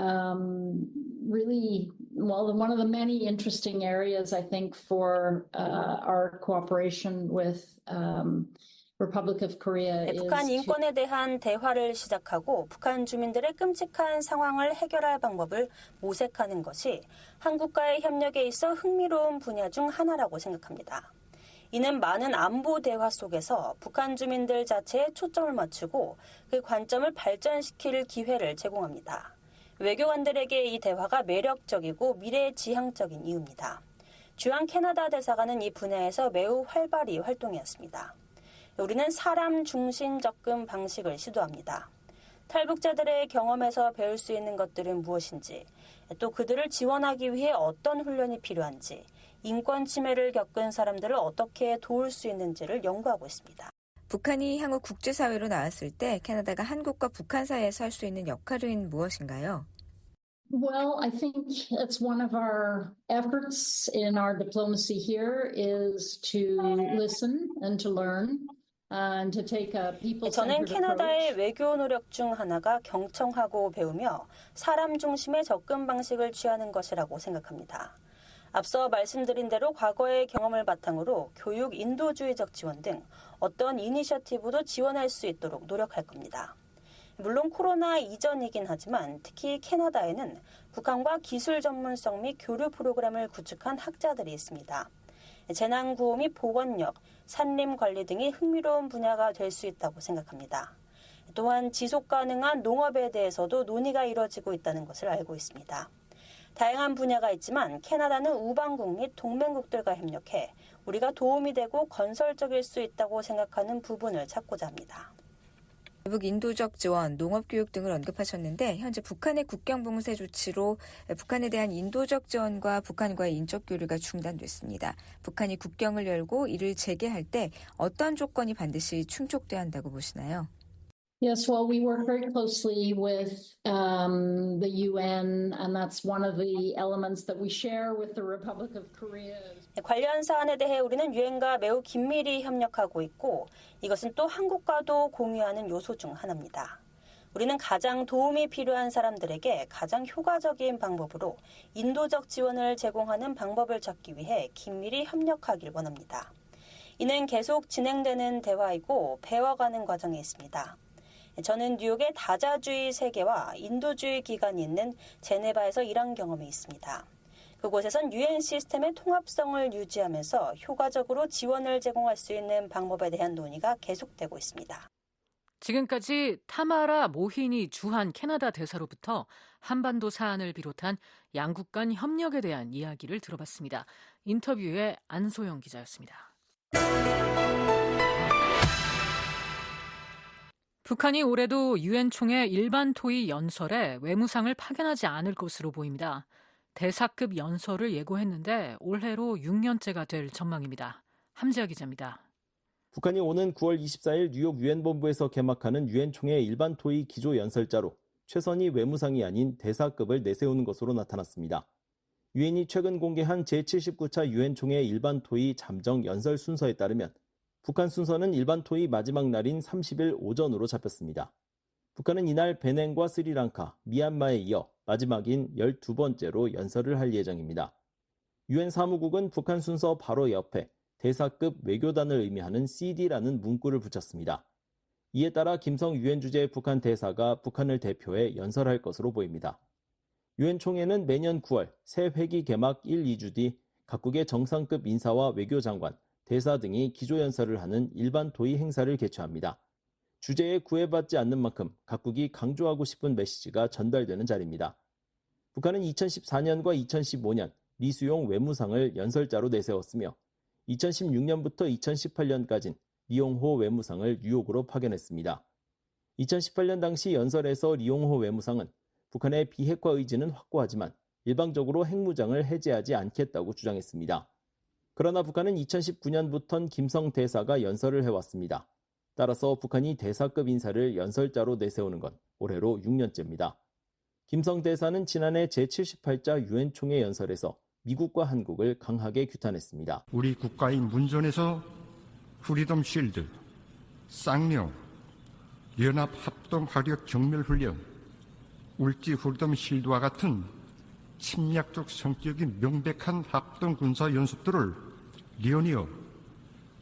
one of the many interesting areas, I think, for our cooperation with Republic of Korea. 북한 인권에 대한 대화를 시작하고 북한 주민들의 끔찍한 상황을 해결할 방법을 모색하는 것이 한국과의 협력에 있어 흥미로운 분야 중 하나라고 생각합니다. 이는 많은 안보 대화 속에서 북한 주민들 자체에 초점을 맞추고 그 관점을 발전시킬 기회를 제공합니다. 외교관들에게 이 대화가 매력적이고 미래지향적인 이유입니다. 주한 캐나다 대사관은 이 분야에서 매우 활발히 활동했습니다. 우리는 사람 중심 접근 방식을 시도합니다. 탈북자들의 경험에서 배울 수 있는 것들은 무엇인지, 또 그들을 지원하기 위해 어떤 훈련이 필요한지, 인권 침해를 겪은 사람들을 어떻게 도울 수 있는지를 연구하고 있습니다. 북한이 향후 국제사회로 나왔을 때 캐나다가 한국과 북한 사이에서 할 수 있는 역할은 무엇인가요? Well, I think it's one of our efforts in our diplomacy here is to listen and to learn. 저는 캐나다의 외교 노력 중 하나가 경청하고 배우며 사람 중심의 접근 방식을 취하는 것이라고 생각합니다. 앞서 말씀드린 대로 과거의 경험을 바탕으로 교육, 인도주의적 지원 등 어떤 이니셔티브도 지원할 수 있도록 노력할 겁니다. 물론 코로나 이전이긴 하지만 특히 캐나다에는 북한과 기술 전문성 및 교류 프로그램을 구축한 학자들이 있습니다. 재난구호 및 보건력, 산림관리 등이 흥미로운 분야가 될 수 있다고 생각합니다. 또한 지속가능한 농업에 대해서도 논의가 이루어지고 있다는 것을 알고 있습니다. 다양한 분야가 있지만 캐나다는 우방국 및 동맹국들과 협력해 우리가 도움이 되고 건설적일 수 있다고 생각하는 부분을 찾고자 합니다. 대북 인도적 지원, 농업교육 등을 언급하셨는데 현재 북한의 국경 봉쇄 조치로 북한에 대한 인도적 지원과 북한과의 인적 교류가 중단됐습니다. 북한이 국경을 열고 이를 재개할 때 어떤 조건이 반드시 충족돼야 한다고 보시나요? Yes, well, we work very closely with the UN, and that's one of the elements that we share with the Republic of Korea. 관련 사안에 대해 우리는 유엔과 매우 긴밀히 협력하고 있고 이것은 또 한국과도 공유하는 요소 중 하나입니다. 우리는 가장 도움이 필요한 사람들에게 가장 효과적인 방법으로 인도적 지원을 제공하는 방법을 찾기 위해 긴밀히 협력하길 원합니다. 이는 계속 진행되는 대화이고 배워가는 과정에 있습니다. 저는 뉴욕의 다자주의 세계와 인도주의 기관이 있는 제네바에서 일한 경험이 있습니다. 그곳에선 유엔 시스템의 통합성을 유지하면서 효과적으로 지원을 제공할 수 있는 방법에 대한 논의가 계속되고 있습니다. 지금까지 타마라 모히니 주한 캐나다 대사로부터 한반도 사안을 비롯한 양국 간 협력에 대한 이야기를 들어봤습니다. 인터뷰의 안소영 기자였습니다. 북한이 올해도 유엔 총회 일반 토의 연설에 외무상을 파견하지 않을 것으로 보입니다. 대사급 연설을 예고했는데 올해로 6년째가 될 전망입니다. 함지아 기자입니다. 북한이 오는 9월 24일 뉴욕 유엔 본부에서 개막하는 유엔 총회 일반 토의 기조 연설자로 최선희 외무상이 아닌 대사급을 내세우는 것으로 나타났습니다. 유엔이 최근 공개한 제79차 유엔 총회 일반 토의 잠정 연설 순서에 따르면 북한 순서는 일반 토의 마지막 날인 30일 오전으로 잡혔습니다. 북한은 이날 베넨과 스리랑카, 미얀마에 이어 마지막인 12번째로 연설을 할 예정입니다. 유엔 사무국은 북한 순서 바로 옆에 대사급 외교단을 의미하는 CD라는 문구를 붙였습니다. 이에 따라 김성 유엔 주재 북한 대사가 북한을 대표해 연설할 것으로 보입니다. 유엔 총회는 매년 9월 새 회기 개막 1, 2주 뒤 각국의 정상급 인사와 외교장관, 대사 등이 기조연설을 하는 일반 토의 행사를 개최합니다. 주제에 구애받지 않는 만큼 각국이 강조하고 싶은 메시지가 전달되는 자리입니다. 북한은 2014년과 2015년 리수용 외무상을 연설자로 내세웠으며 2016년부터 2018년까지는 리용호 외무상을 뉴욕으로 파견했습니다. 2018년 당시 연설에서 리용호 외무상은 북한의 비핵화 의지는 확고하지만 일방적으로 핵무장을 해제하지 않겠다고 주장했습니다. 그러나 북한은 2019년부터는 김성 대사가 연설을 해왔습니다. 따라서 북한이 대사급 인사를 연설자로 내세우는 건 올해로 6년째입니다. 김성 대사는 지난해 제78자 유엔 총회 연설에서 미국과 한국을 강하게 규탄했습니다. 우리 국가의 문전에서 프리덤 쉴드, 쌍용, 연합 합동 화력 정밀 훈련, 울지 프리덤 쉴드와 같은 침략적 성격이 명백한 합동 군사 연습들을 리언이어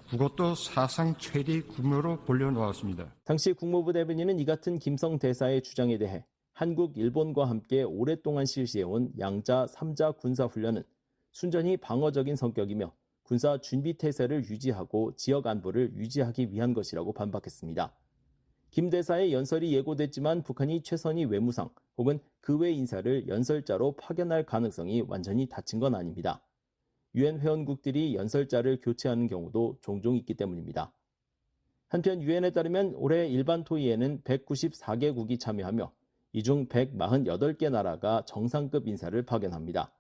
그것도 사상 최대의 규모로 벌려놓았습니다. 당시 국무부 대변인은 이 같은 김성 대사의 주장에 대해 한국, 일본과 함께 오랫동안 실시해온 양자 3자 군사훈련은 순전히 방어적인 성격이며 군사 준비태세를 유지하고 지역 안보를 유지하기 위한 것이라고 반박했습니다. 김 대사의 연설이 예고됐지만 북한이 최선희 외무상 혹은 그 외 인사를 연설자로 파견할 가능성이 완전히 닫힌 건 아닙니다. 유엔 회원국들이 연설자를 교체하는 경우도 종종 있기 때문입니다. 한편 유엔에 따르면 올해 일반 토의에는 194개국이 참여하며 이 중 148개 나라가 정상급 인사를 파견합니다.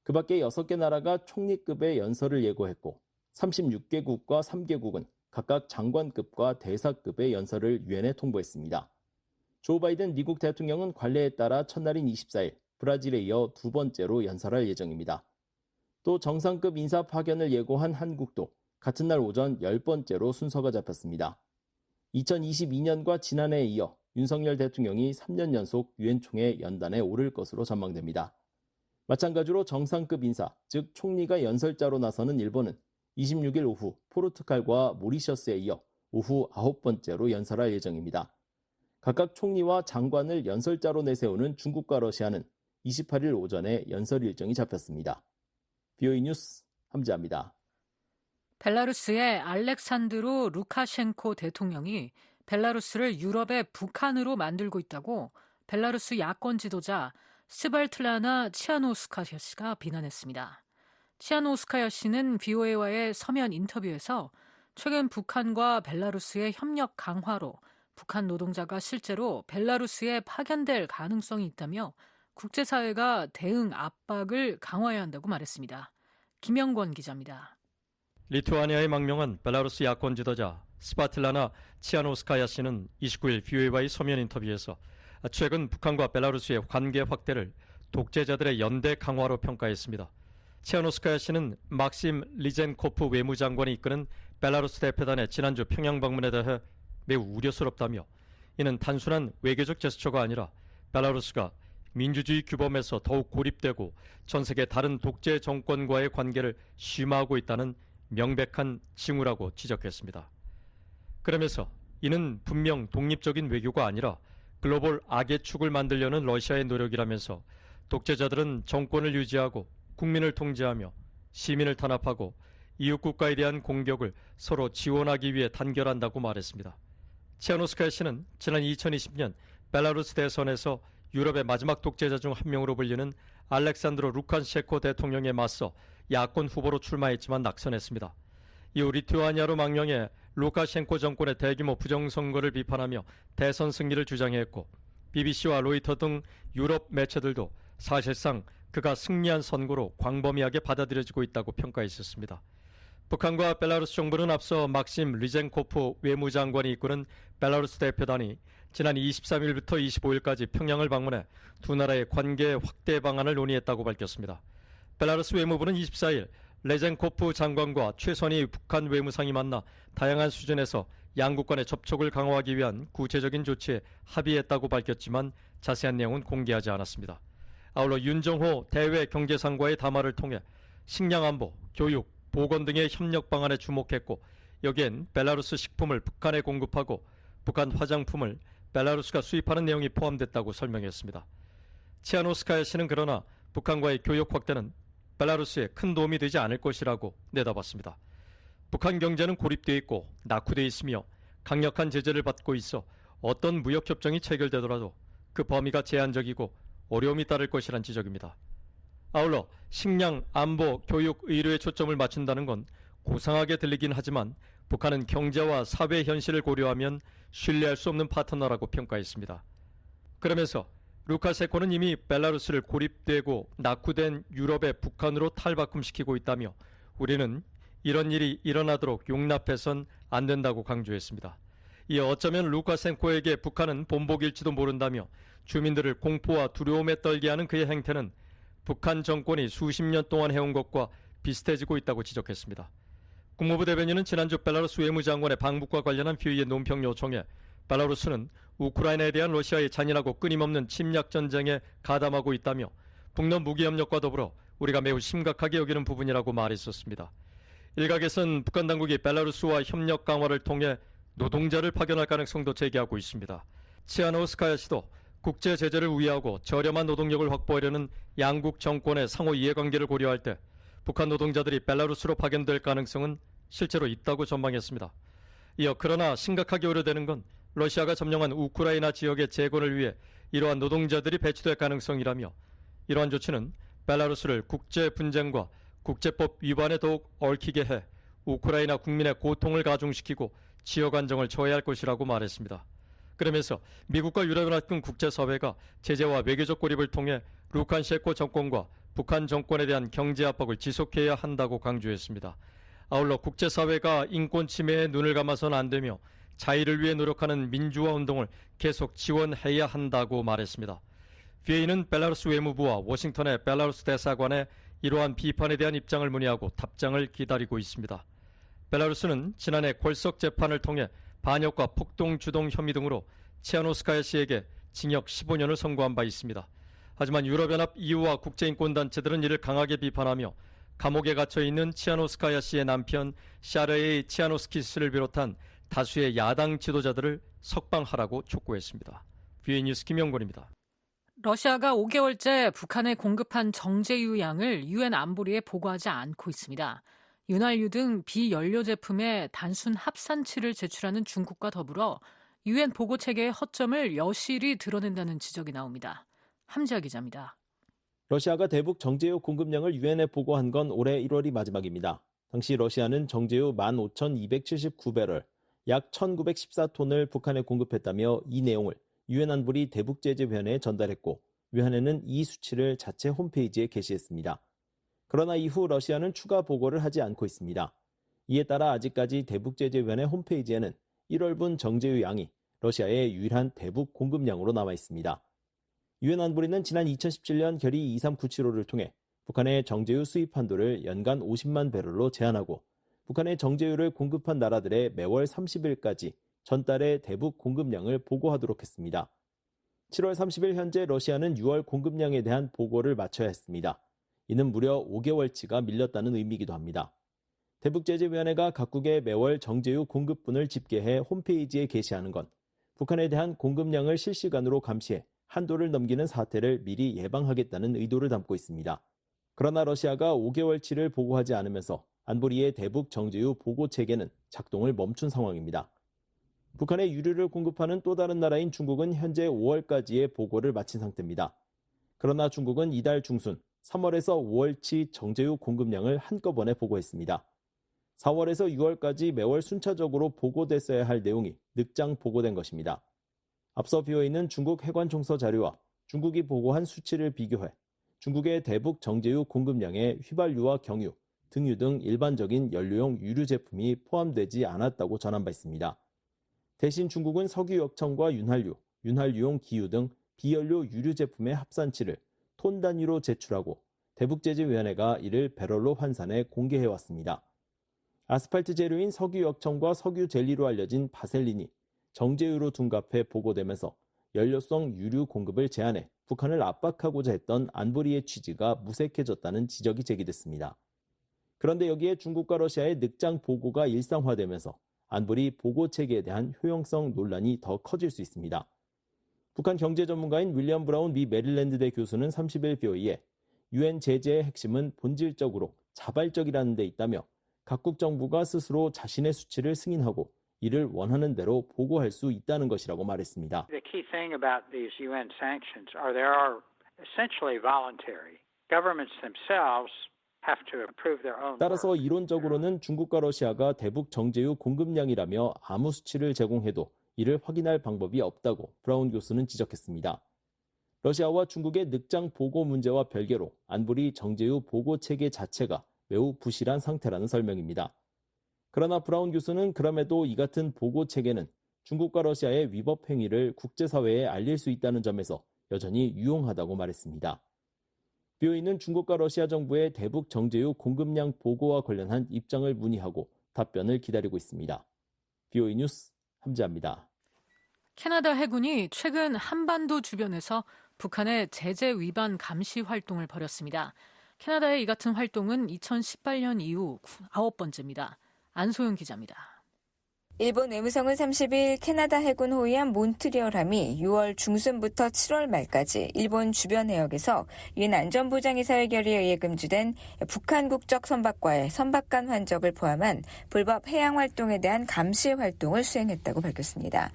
그 밖에 6개 나라가 총리급의 연설을 예고했고 36개국과 3개국은 각각 장관급과 대사급의 연설을 유엔에 통보했습니다. 조 바이든 미국 대통령은 관례에 따라 첫날인 24일 브라질에 이어 두 번째로 연설할 예정입니다. 또 정상급 인사 파견을 예고한 한국도 같은 날 오전 10번째로 순서가 잡혔습니다. 2022년과 지난해에 이어 윤석열 대통령이 3년 연속 유엔 총회 연단에 오를 것으로 전망됩니다. 마찬가지로 정상급 인사, 즉 총리가 연설자로 나서는 일본은 26일 오후 포르투갈과 모리셔스에 이어 오후 9번째로 연설할 예정입니다. 각각 총리와 장관을 연설자로 내세우는 중국과 러시아는 28일 오전에 연설 일정이 잡혔습니다. BOE 뉴스 함지아입니다. 벨라루스의 알렉산드로 루카셴코 대통령이 벨라루스를 유럽의 북한으로 만들고 있다고 벨라루스 야권 지도자 스발틀라나 치아노우스카야 씨가 비난했습니다. 치아노우스카야 씨는 VOA와의 서면 인터뷰에서 최근 북한과 벨라루스의 협력 강화로 북한 노동자가 실제로 벨라루스에 파견될 가능성이 있다며 국제사회가 대응 압박을 강화해야 한다고 말했습니다. 김영권 기자입니다. 리투아니아의 망명한 벨라루스 야권 지도자 스바틀라나 치아노스카야 씨는 29일 VOA와의 서면 인터뷰에서 최근 북한과 벨라루스의 관계 확대를 독재자들의 연대 강화로 평가했습니다. 치아노스카야 씨는 막심 리젠코프 외무장관이 이끄는 벨라루스 대표단의 지난주 평양 방문에 대해 매우 우려스럽다며 이는 단순한 외교적 제스처가 아니라 벨라루스가 민주주의 규범에서 더욱 고립되고 전 세계 다른 독재 정권과의 관계를 심화하고 있다는 명백한 징후라고 지적했습니다. 그러면서 이는 분명 독립적인 외교가 아니라 글로벌 악의 축을 만들려는 러시아의 노력이라면서 독재자들은 정권을 유지하고 국민을 통제하며 시민을 탄압하고 이웃 국가에 대한 공격을 서로 지원하기 위해 단결한다고 말했습니다. 치아노스카야 씨는 지난 2020년 벨라루스 대선에서 유럽의 마지막 독재자 중 한 명으로 불리는 알렉산드로 루카셴코 대통령에 맞서 야권 후보로 출마했지만 낙선했습니다. 이후 리투아니아로 망명해 루카셴코 정권의 대규모 부정선거를 비판하며 대선 승리를 주장했고 BBC와 로이터 등 유럽 매체들도 사실상 그가 승리한 선거로 광범위하게 받아들여지고 있다고 평가했었습니다. 북한과 벨라루스 정부는 앞서 막심 리젠코프 외무장관이 이끄는 벨라루스 대표단이 지난 23일부터 25일까지 평양을 방문해 두 나라의 관계 확대 방안을 논의했다고 밝혔습니다. 벨라루스 외무부는 24일 레젠코프 장관과 최선희 북한 외무상이 만나 다양한 수준에서 양국 간의 접촉을 강화하기 위한 구체적인 조치에 합의했다고 밝혔지만 자세한 내용은 공개하지 않았습니다. 아울러 윤정호 대외 경제상과의 담화를 통해 식량 안보, 교육, 보건 등의 협력 방안에 주목했고 여기엔 벨라루스 식품을 북한에 공급하고 북한 화장품을 벨라루스가 수입하는 내용이 포함됐다고 설명했습니다. 치아노스카야 씨는 그러나 북한과의 교역 확대는 벨라루스에 큰 도움이 되지 않을 것이라고 내다봤습니다. 북한 경제는 고립되어 있고 낙후되어 있으며 강력한 제재를 받고 있어 어떤 무역협정이 체결되더라도 그 범위가 제한적이고 어려움이 따를 것이란 지적입니다. 아울러 식량, 안보, 교육, 의료에 초점을 맞춘다는 건 고상하게 들리긴 하지만 북한은 경제와 사회 현실을 고려하면 신뢰할 수 없는 파트너라고 평가했습니다. 그러면서 루카셴코는 이미 벨라루스를 고립되고 낙후된 유럽의 북한으로 탈바꿈시키고 있다며 우리는 이런 일이 일어나도록 용납해선 안 된다고 강조했습니다. 이어 어쩌면 루카셴코에게 북한은 본보기일지도 모른다며 주민들을 공포와 두려움에 떨게 하는 그의 행태는 북한 정권이 수십 년 동안 해온 것과 비슷해지고 있다고 지적했습니다. 국무부 대변인은 지난주 벨라루스 외무장관의 방북과 관련한 피의의 논평 요청에 벨라루스는 우크라이나에 대한 러시아의 잔인하고 끊임없는 침략 전쟁에 가담하고 있다며 북러 무기협력과 더불어 우리가 매우 심각하게 여기는 부분이라고 말했었습니다. 일각에선 북한 당국이 벨라루스와 협력 강화를 통해 노동자를 파견할 가능성도 제기하고 있습니다. 치아노스카야 씨도 국제 제재를 우회하고 저렴한 노동력을 확보하려는 양국 정권의 상호 이해관계를 고려할 때 북한 노동자들이 벨라루스로 파견될 가능성은 실제로 있다고 전망했습니다. 이어 그러나 심각하게 우려되는 건 러시아가 점령한 우크라이나 지역의 재건을 위해 이러한 노동자들이 배치될 가능성이라며 이러한 조치는 벨라루스를 국제 분쟁과 국제법 위반에 더욱 얽히게 해 우크라이나 국민의 고통을 가중시키고 지역 안정을 저해할 것이라고 말했습니다. 그러면서 미국과 유럽연합 등 국제사회가 제재와 외교적 고립을 통해 루카셴코 정권과 북한 정권에 대한 경제 압박을 지속해야 한다고 강조했습니다. 아울러 국제사회가 인권 침해에 눈을 감아서는 안 되며 자유를 위해 노력하는 민주화 운동을 계속 지원해야 한다고 말했습니다. VA는 벨라루스 외무부와 워싱턴의 벨라루스 대사관에 이러한 비판에 대한 입장을 문의하고 답장을 기다리고 있습니다. 벨라루스는 지난해 궐석 재판을 통해 반역과 폭동 주동 혐의 등으로 치아노스카야 씨에게 징역 15년을 선고한 바 있습니다. 하지만 유럽연합 EU와 국제인권단체들은 이를 강하게 비판하며 감옥에 갇혀있는 치아노스카야 씨의 남편 샤르에이 치아노스키스를 비롯한 다수의 야당 지도자들을 석방하라고 촉구했습니다. VA 뉴스 김영곤입니다. 러시아가 5개월째 북한에 공급한 정제유 양을 유엔 안보리에 보고하지 않고 있습니다. 윤활유 등 비연료 제품의 단순 합산치를 제출하는 중국과 더불어 유엔 보고 체계의 허점을 여실히 드러낸다는 지적이 나옵니다. 함지아 기자입니다. 러시아가 대북 정제유 공급량을 유엔에 보고한 건 올해 1월이 마지막입니다. 당시 러시아는 정제유 15,279배럴, 약 1,914톤을 북한에 공급했다며 이 내용을 유엔 안보리 대북제재위원회에 전달했고 위원회는 이 수치를 자체 홈페이지에 게시했습니다. 그러나 이후 러시아는 추가 보고를 하지 않고 있습니다. 이에 따라 아직까지 대북제재위원회 홈페이지에는 1월분 정제유 양이 러시아의 유일한 대북 공급량으로 남아 있습니다. 유엔 안보리는 지난 2017년 결의 23975를 통해 북한의 정제유 수입 한도를 연간 50만 배럴로 제한하고 북한의 정제유를 공급한 나라들의 매월 30일까지 전달의 대북 공급량을 보고하도록 했습니다. 7월 30일 현재 러시아는 6월 공급량에 대한 보고를 마쳐야 했습니다. 이는 무려 5개월치가 밀렸다는 의미이기도 합니다. 대북제재위원회가 각국의 매월 정제유 공급분을 집계해 홈페이지에 게시하는 건 북한에 대한 공급량을 실시간으로 감시해 한도를 넘기는 사태를 미리 예방하겠다는 의도를 담고 있습니다. 그러나 러시아가 5개월치를 보고하지 않으면서 안보리의 대북 정제유 보고 체계는 작동을 멈춘 상황입니다. 북한에 유류를 공급하는 또 다른 나라인 중국은 현재 5월까지의 보고를 마친 상태입니다. 그러나 중국은 이달 중순 3월에서 5월치 정제유 공급량을 한꺼번에 보고했습니다. 4월에서 6월까지 매월 순차적으로 보고됐어야 할 내용이 늑장 보고된 것입니다. 앞서 BOA는 중국 해관총서 자료와 중국이 보고한 수치를 비교해 중국의 대북 정제유 공급량에 휘발유와 경유, 등유 등 일반적인 연료용 유류 제품이 포함되지 않았다고 전한 바 있습니다. 대신 중국은 석유 역청과 윤활유, 윤활유용 기유 등 비연료 유류 제품의 합산치를 톤 단위로 제출하고 대북제재위원회가 이를 배럴로 환산해 공개해왔습니다. 아스팔트 재료인 석유 역청과 석유 젤리로 알려진 바셀린이 정제유로 둔갑해 보고되면서 연료성 유류 공급을 제한해 북한을 압박하고자 했던 안보리의 취지가 무색해졌다는 지적이 제기됐습니다. 그런데 여기에 중국과 러시아의 늑장 보고가 일상화되면서 안보리 보고 체계에 대한 효용성 논란이 더 커질 수 있습니다. 북한 경제 전문가인 윌리엄 브라운 미 메릴랜드대 교수는 30일 BOA에 유엔 제재의 핵심은 본질적으로 자발적이라는 데 있다며 각국 정부가 스스로 자신의 수치를 승인하고 이를 원하는 대로 보고할 수 있다는 것이라고 말했습니다. The key thing about these UN sanctions are they are essentially voluntary. Governments themselves have to approve their own. 따라서 이론적으로는 중국과 러시아가 대북 정제유 공급량이라며 아무 수치를 제공해도 이를 확인할 방법이 없다고 브라운 교수는 지적했습니다. 러시아와 중국의 늑장 보고 문제와 별개로 안보리 정제유 보고 체계 자체가 매우 부실한 상태라는 설명입니다. 그러나 브라운 교수는 그럼에도 이 같은 보고 체계는 중국과 러시아의 위법 행위를 국제사회에 알릴 수 있다는 점에서 여전히 유용하다고 말했습니다. BOA는 중국과 러시아 정부의 대북 정제유 공급량 보고와 관련한 입장을 문의하고 답변을 기다리고 있습니다. BOA 뉴스 함지아입니다. 캐나다 해군이 최근 한반도 주변에서 북한의 제재 위반 감시 활동을 벌였습니다. 캐나다의 이 같은 활동은 2018년 이후 9번째입니다. 안소영 기자입니다. 일본 외무성은 30일 캐나다 해군 호위함 몬트리올함이 6월 중순부터 7월 말까지 일본 주변 해역에서 유엔 안전보장이사회 결의에 의해 금지된 북한 국적 선박과의 선박간 환적을 포함한 불법 해양 활동에 대한 감시 활동을 수행했다고 밝혔습니다.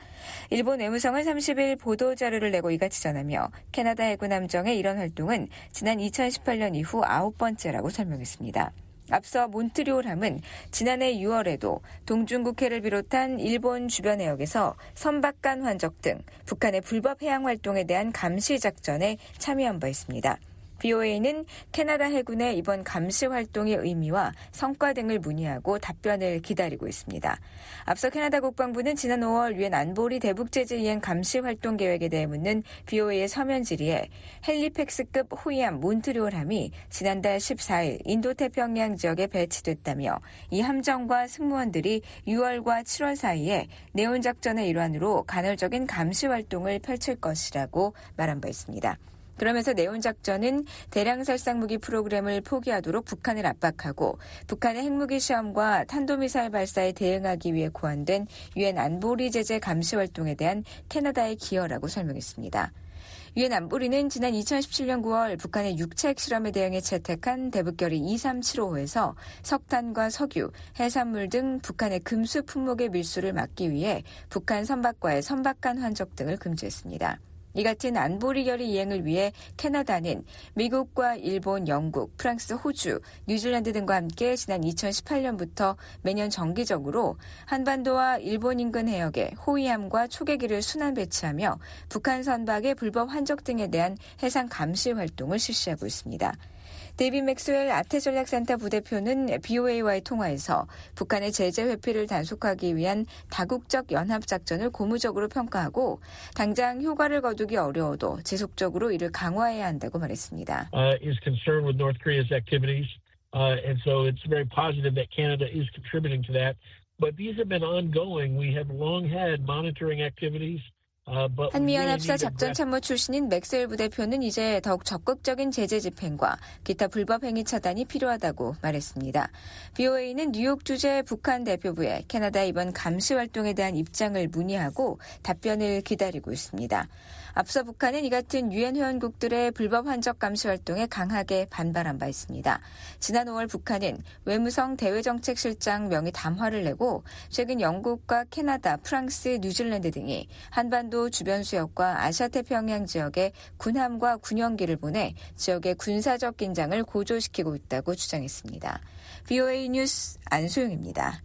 일본 외무성은 30일 보도자료를 내고 이같이 전하며 캐나다 해군 함정의 이런 활동은 지난 2018년 이후 9번째라고 설명했습니다. 앞서 몬트리올함은 지난해 6월에도 동중국해를 비롯한 일본 주변 해역에서 선박간 환적 등 북한의 불법 해양 활동에 대한 감시 작전에 참여한 바 있습니다. BOA는 캐나다 해군의 이번 감시 활동의 의미와 성과 등을 문의하고 답변을 기다리고 있습니다. 앞서 캐나다 국방부는 지난 5월 유엔 안보리 대북제재 이행 감시 활동 계획에 대해 묻는 BOA의 서면 질의에 헬리팩스급 호위함 몬트리올함이 지난달 14일 인도태평양 지역에 배치됐다며 이 함정과 승무원들이 6월과 7월 사이에 네온작전의 일환으로 간헐적인 감시 활동을 펼칠 것이라고 말한 바 있습니다. 그러면서 네온작전은 대량살상무기 프로그램을 포기하도록 북한을 압박하고 북한의 핵무기 시험과 탄도미사일 발사에 대응하기 위해 고안된 유엔 안보리 제재 감시 활동에 대한 캐나다의 기여라고 설명했습니다. 유엔 안보리는 지난 2017년 9월 북한의 육체 핵실험에 대응해 채택한 대북결의 2375호에서 석탄과 석유, 해산물 등 북한의 금수 품목의 밀수를 막기 위해 북한 선박과의 선박간 환적 등을 금지했습니다. 이 같은 안보리 결의 이행을 위해 캐나다는 미국과 일본, 영국, 프랑스, 호주, 뉴질랜드 등과 함께 지난 2018년부터 매년 정기적으로 한반도와 일본 인근 해역에 호위함과 초계기를 순환 배치하며 북한 선박의 불법 환적 등에 대한 해상 감시 활동을 실시하고 있습니다. 데이빗 맥스웰 아태전략센터 부대표는 BOA와의 통화에서 북한의 제재 회피를 단속하기 위한 다국적 연합작전을 고무적으로 평가하고 당장 효과를 거두기 어려워도 지속적으로 이를 강화해야 한다고 말했습니다. is concerned with North Korea's activities, and so it's very positive that Canada is contributing to that. But these have been ongoing. We have long had monitoring activities. 한미연합사 작전참모 출신인 맥스웰 부대표는 이제 더욱 적극적인 제재 집행과 기타 불법 행위 차단이 필요하다고 말했습니다. BOA는 뉴욕 주재 북한 대표부에 캐나다 이번 감시 활동에 대한 입장을 문의하고 답변을 기다리고 있습니다. 앞서 북한은 이 같은 유엔 회원국들의 불법 환적 감시 활동에 강하게 반발한 바 있습니다. 지난 5월 북한은 외무성 대외정책실장 명의 담화를 내고 최근 영국과 캐나다, 프랑스, 뉴질랜드 등이 한반도 한반도 주변 지역과 아시아태평양 지역에 군함과 군용기를 보내 지역의 군사적 긴장을 고조시키고 있다고 주장했습니다. VOA 뉴스 안소영입니다.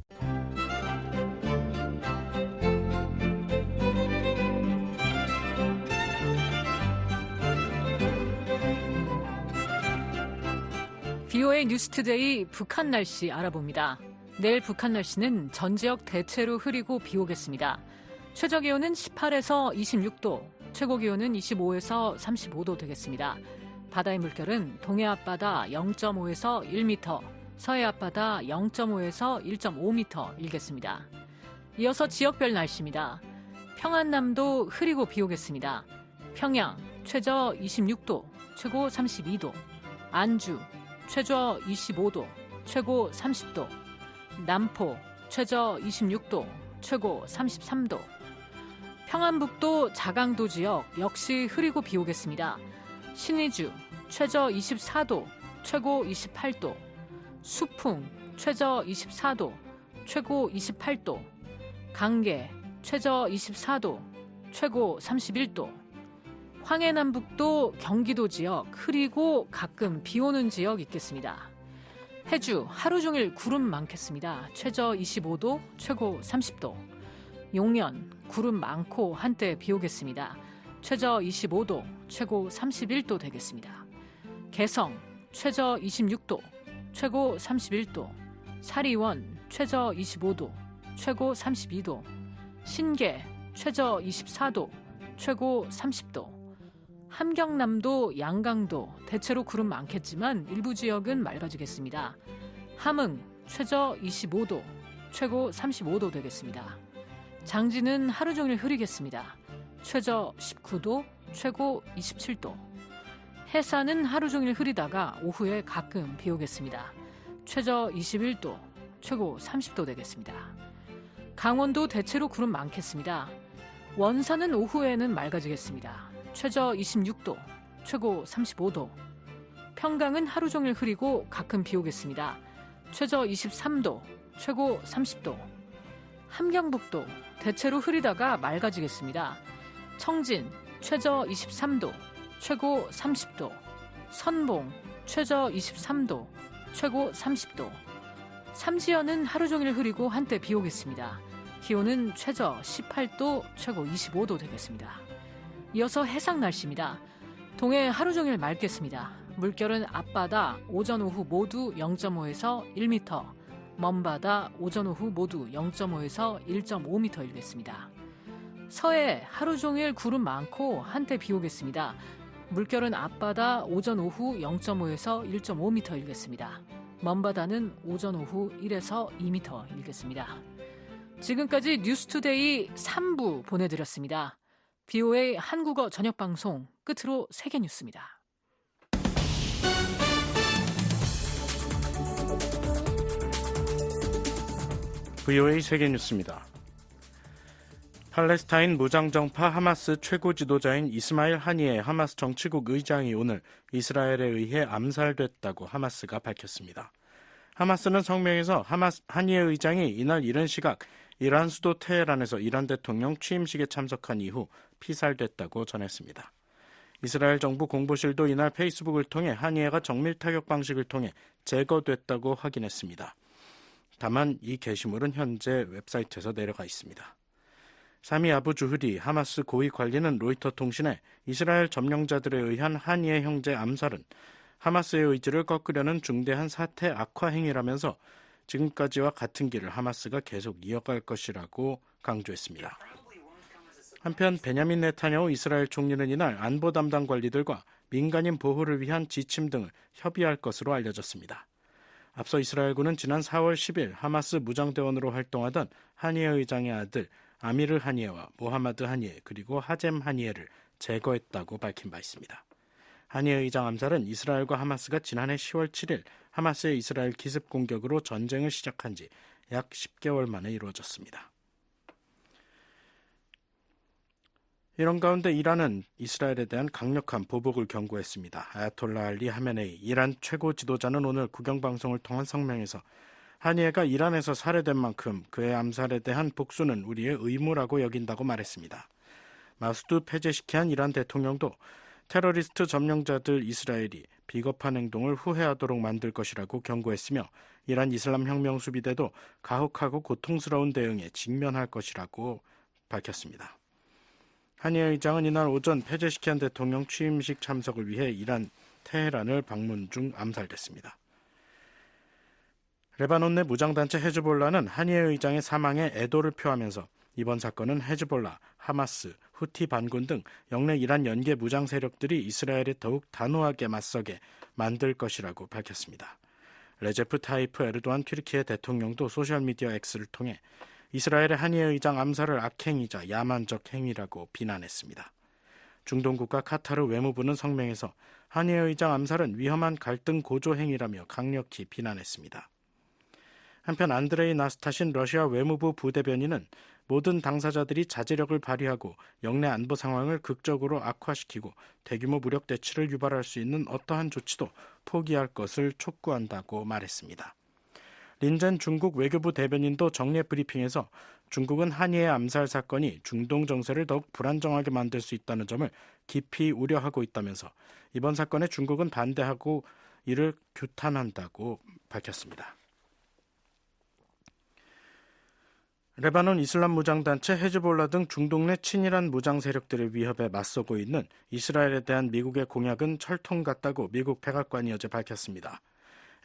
VOA 뉴스투데이 북한 날씨 알아봅니다. 내일 북한 날씨는 전 지역 대체로 흐리고 비 오겠습니다. 최저 기온은 18에서 26도, 최고 기온은 25에서 35도 되겠습니다. 바다의 물결은 동해 앞바다 0.5에서 1m, 서해 앞바다 0.5에서 1.5m 일겠습니다. 이어서 지역별 날씨입니다. 평안남도 흐리고 비 오겠습니다. 평양 최저 26도, 최고 32도, 안주 최저 25도, 최고 30도, 남포 최저 26도, 최고 33도, 평안북도 자강도 지역 역시 흐리고 비 오겠습니다. 신의주 최저 24도, 최고 28도, 수풍 최저 24도, 최고 28도, 강계 최저 24도, 최고 31도, 황해남북도 경기도 지역 흐리고 가끔 비 오는 지역 있겠습니다. 해주 하루 종일 구름 많겠습니다. 최저 25도, 최고 30도. 용연 구름 많고 한때 비 오겠습니다. 최저 25도, 최고 31도 되겠습니다. 개성 최저 26도, 최고 31도. 사리원 최저 25도, 최고 32도. 신계 최저 24도, 최고 30도. 함경남도, 양강도 대체로 구름 많겠지만 일부 지역은 맑아지겠습니다. 함흥 최저 25도, 최고 35도 되겠습니다. 장진은 하루 종일 흐리겠습니다. 최저 19도, 최고 27도. 해산은 하루 종일 흐리다가 오후에 가끔 비 오겠습니다. 최저 21도, 최고 30도 되겠습니다. 강원도 대체로 구름 많겠습니다. 원산은 오후에는 맑아지겠습니다. 최저 26도, 최고 35도. 평강은 하루 종일 흐리고 가끔 비 오겠습니다. 최저 23도, 최고 30도. 함경북도 대체로 흐리다가 맑아지겠습니다. 청진 최저 23도, 최고 30도. 선봉 최저 23도, 최고 30도. 삼지연은 하루 종일 흐리고 한때 비 오겠습니다. 기온은 최저 18도, 최고 25도 되겠습니다. 이어서 해상 날씨입니다. 동해 하루 종일 맑겠습니다. 물결은 앞바다 오전 오후 모두 0.5에서 1m, 먼바다 오전 오후 모두 0.5에서 1.5m 일겠습니다. 서해 하루 종일 구름 많고 한때 비 오겠습니다. 물결은 앞바다 오전 오후 0.5에서 1.5m 일겠습니다. 먼바다는 오전 오후 1에서 2m 일겠습니다. 지금까지 뉴스투데이 3부 보내드렸습니다. VOA 한국어 저녁방송 끝으로 세계 뉴스입니다. VOA 세계 뉴스입니다. 팔레스타인 무장정파 하마스 최고 지도자인 이스마일 하니에 하마스 정치국 의장이 오늘 이스라엘에 의해 암살됐다고 하마스가 밝혔습니다. 하마스는 성명에서 하니에 의장이 이날 이른 시각 이란 수도 테헤란에서 이란 대통령 취임식에 참석한 이후 피살됐다고 전했습니다. 이스라엘 정부 공보실도 이날 페이스북을 통해 하니에가 정밀 타격 방식을 통해 제거됐다고 확인했습니다. 다만 이 게시물은 현재 웹사이트에서 내려가 있습니다. 사미 아부 주흐리 하마스 고위 관리는 로이터 통신에 이스라엘 점령자들에 의한 하니에 형제 암살은 하마스의 의지를 꺾으려는 중대한 사태 악화 행위라면서 지금까지와 같은 길을 하마스가 계속 이어갈 것이라고 강조했습니다. 한편 베냐민 네타냐후 이스라엘 총리는 이날 안보 담당 관리들과 민간인 보호를 위한 지침 등을 협의할 것으로 알려졌습니다. 앞서 이스라엘군은 지난 4월 10일 하마스 무장대원으로 활동하던 하니에 의장의 아들 아미르 하니에와 모하마드 하니에 그리고 하젬 하니에를 제거했다고 밝힌 바 있습니다. 하니에 의장 암살은 이스라엘과 하마스가 지난해 10월 7일 하마스의 이스라엘 기습 공격으로 전쟁을 시작한 지 약 10개월 만에 이루어졌습니다. 이런 가운데 이란은 이스라엘에 대한 강력한 보복을 경고했습니다. 아야톨라 알리 하메네이 이란 최고 지도자는 오늘 국영방송을 통한 성명에서 하니에가 이란에서 살해된 만큼 그의 암살에 대한 복수는 우리의 의무라고 여긴다고 말했습니다. 마수드 폐쇄시킨 이란 대통령도 테러리스트 점령자들 이스라엘이 비겁한 행동을 후회하도록 만들 것이라고 경고했으며 이란 이슬람 혁명 수비대도 가혹하고 고통스러운 대응에 직면할 것이라고 밝혔습니다. 하니에 의장은 이날 오전 페제시키안 대통령 취임식 참석을 위해 이란 테헤란을 방문 중 암살됐습니다. 레바논 내 무장단체 헤즈볼라는 하니에 의장의 사망에 애도를 표하면서 이번 사건은 헤즈볼라, 하마스, 후티 반군 등 영내 이란 연계 무장 세력들이 이스라엘에 더욱 단호하게 맞서게 만들 것이라고 밝혔습니다. 레제프 타이프 에르도안 튀르키예 대통령도 소셜미디어 X를 통해 이스라엘의 하니에 의장 암살을 악행이자 야만적 행위라고 비난했습니다. 중동국가 카타르 외무부는 성명에서 하니에 의장 암살은 위험한 갈등 고조 행위라며 강력히 비난했습니다. 한편 안드레이 나스타신 러시아 외무부 부대변인은 모든 당사자들이 자제력을 발휘하고 영내 안보 상황을 극적으로 악화시키고 대규모 무력 대치를 유발할 수 있는 어떠한 조치도 포기할 것을 촉구한다고 말했습니다. 린젠 중국 외교부 대변인도 정례 브리핑에서 중국은 한이의 암살 사건이 중동 정세를 더욱 불안정하게 만들 수 있다는 점을 깊이 우려하고 있다면서 이번 사건에 중국은 반대하고 이를 규탄한다고 밝혔습니다. 레바논 이슬람 무장단체 헤즈볼라 등 중동 내 친이란 무장 세력들의 위협에 맞서고 있는 이스라엘에 대한 미국의 공약은 철통 같다고 미국 백악관이 어제 밝혔습니다.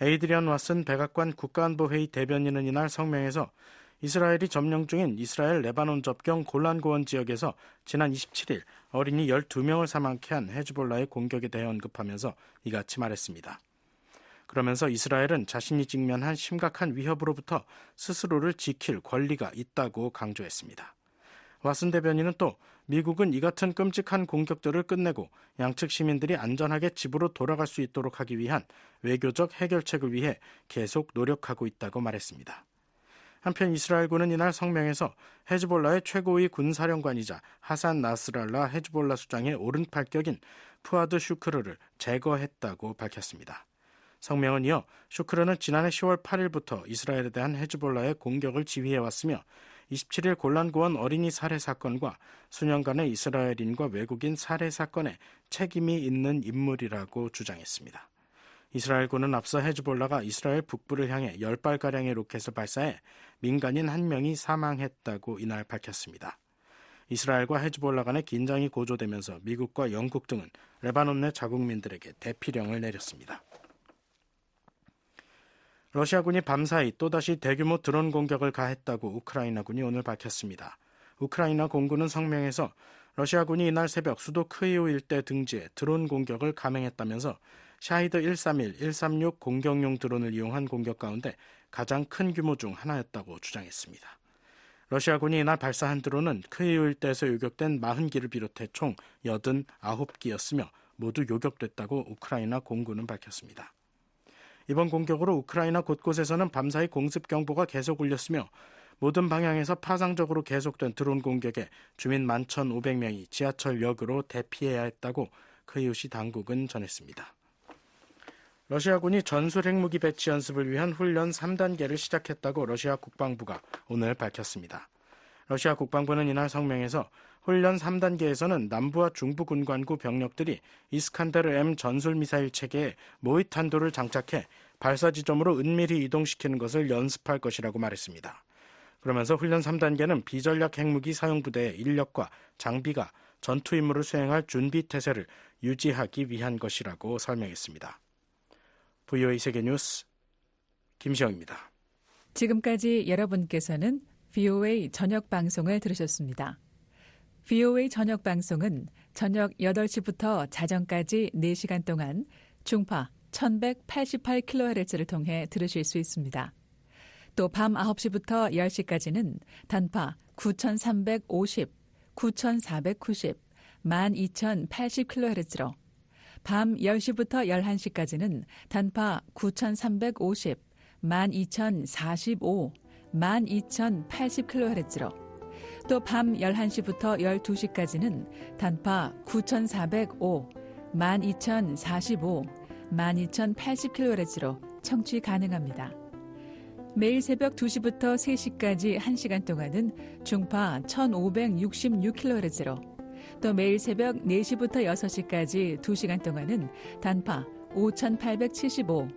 에이드리언 왓슨 백악관 국가안보회의 대변인은 이날 성명에서 이스라엘이 점령 중인 이스라엘 레바논 접경 골란고원 지역에서 지난 27일 어린이 12명을 사망케 한 헤즈볼라의 공격에 대해 언급하면서 이같이 말했습니다. 그러면서 이스라엘은 자신이 직면한 심각한 위협으로부터 스스로를 지킬 권리가 있다고 강조했습니다. 왓슨 대변인은 또 미국은 이 같은 끔찍한 공격들을 끝내고 양측 시민들이 안전하게 집으로 돌아갈 수 있도록 하기 위한 외교적 해결책을 위해 계속 노력하고 있다고 말했습니다. 한편 이스라엘군은 이날 성명에서 헤즈볼라의 최고위 군사령관이자 하산 나스랄라 헤즈볼라 수장의 오른팔격인 푸아드 슈크르를 제거했다고 밝혔습니다. 성명은 이어 슈크르는 지난해 10월 8일부터 이스라엘에 대한 헤즈볼라의 공격을 지휘해왔으며 27일 골란고원 어린이 살해 사건과 수년간의 이스라엘인과 외국인 살해 사건에 책임이 있는 인물이라고 주장했습니다. 이스라엘군은 앞서 헤즈볼라가 이스라엘 북부를 향해 10발가량의 로켓을 발사해 민간인 1명이 사망했다고 이날 밝혔습니다. 이스라엘과 헤즈볼라 간의 긴장이 고조되면서 미국과 영국 등은 레바논 내 자국민들에게 대피령을 내렸습니다. 러시아군이 밤사이 또다시 대규모 드론 공격을 가했다고 우크라이나군이 오늘 밝혔습니다. 우크라이나 공군은 성명에서 러시아군이 이날 새벽 수도 크이우 일대 등지에 드론 공격을 감행했다면서 샤히드 131, 136 공격용 드론을 이용한 공격 가운데 가장 큰 규모 중 하나였다고 주장했습니다. 러시아군이 이날 발사한 드론은 크이우 일대에서 요격된 40기를 비롯해 총 89기였으며 모두 요격됐다고 우크라이나 공군은 밝혔습니다. 이번 공격으로 우크라이나 곳곳에서는 밤사이 공습경보가 계속 울렸으며 모든 방향에서 파상적으로 계속된 드론 공격에 주민 11,500명이 지하철역으로 대피해야 했다고 크이우시 당국은 전했습니다. 러시아군이 전술 핵무기 배치 연습을 위한 훈련 3단계를 시작했다고 러시아 국방부가 오늘 밝혔습니다. 러시아 국방부는 이날 성명에서 훈련 3단계에서는 남부와 중부 군관구 병력들이 이스칸데르 M 전술미사일 체계에 모의 탄도를 장착해 발사 지점으로 은밀히 이동시키는 것을 연습할 것이라고 말했습니다. 그러면서 훈련 3단계는 비전략 핵무기 사용 부대의 인력과 장비가 전투 임무를 수행할 준비 태세를 유지하기 위한 것이라고 설명했습니다. VOA 세계뉴스 김시영입니다. 지금까지 여러분께서는 VOA 저녁 방송을 들으셨습니다. VOA 저녁 방송은 저녁 8시부터 자정까지 4시간 동안 중파 1188kHz를 통해 들으실 수 있습니다. 또 밤 9시부터 10시까지는 단파 9350, 9490, 12080kHz로 밤 10시부터 11시까지는 단파 9350, 12045, 12080kHz로 또 밤 11시부터 12시까지는 단파 9405, 12045, 12080kHz로 청취 가능합니다. 매일 새벽 2시부터 3시까지 1시간 동안은 중파 1566kHz로 또 매일 새벽 4시부터 6시까지 2시간 동안은 단파 5,875,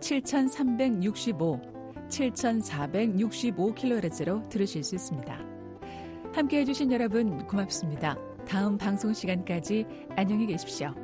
7,365, 7,465kHz로 들으실 수 있습니다. 함께해 주신 여러분 고맙습니다. 다음 방송 시간까지 안녕히 계십시오.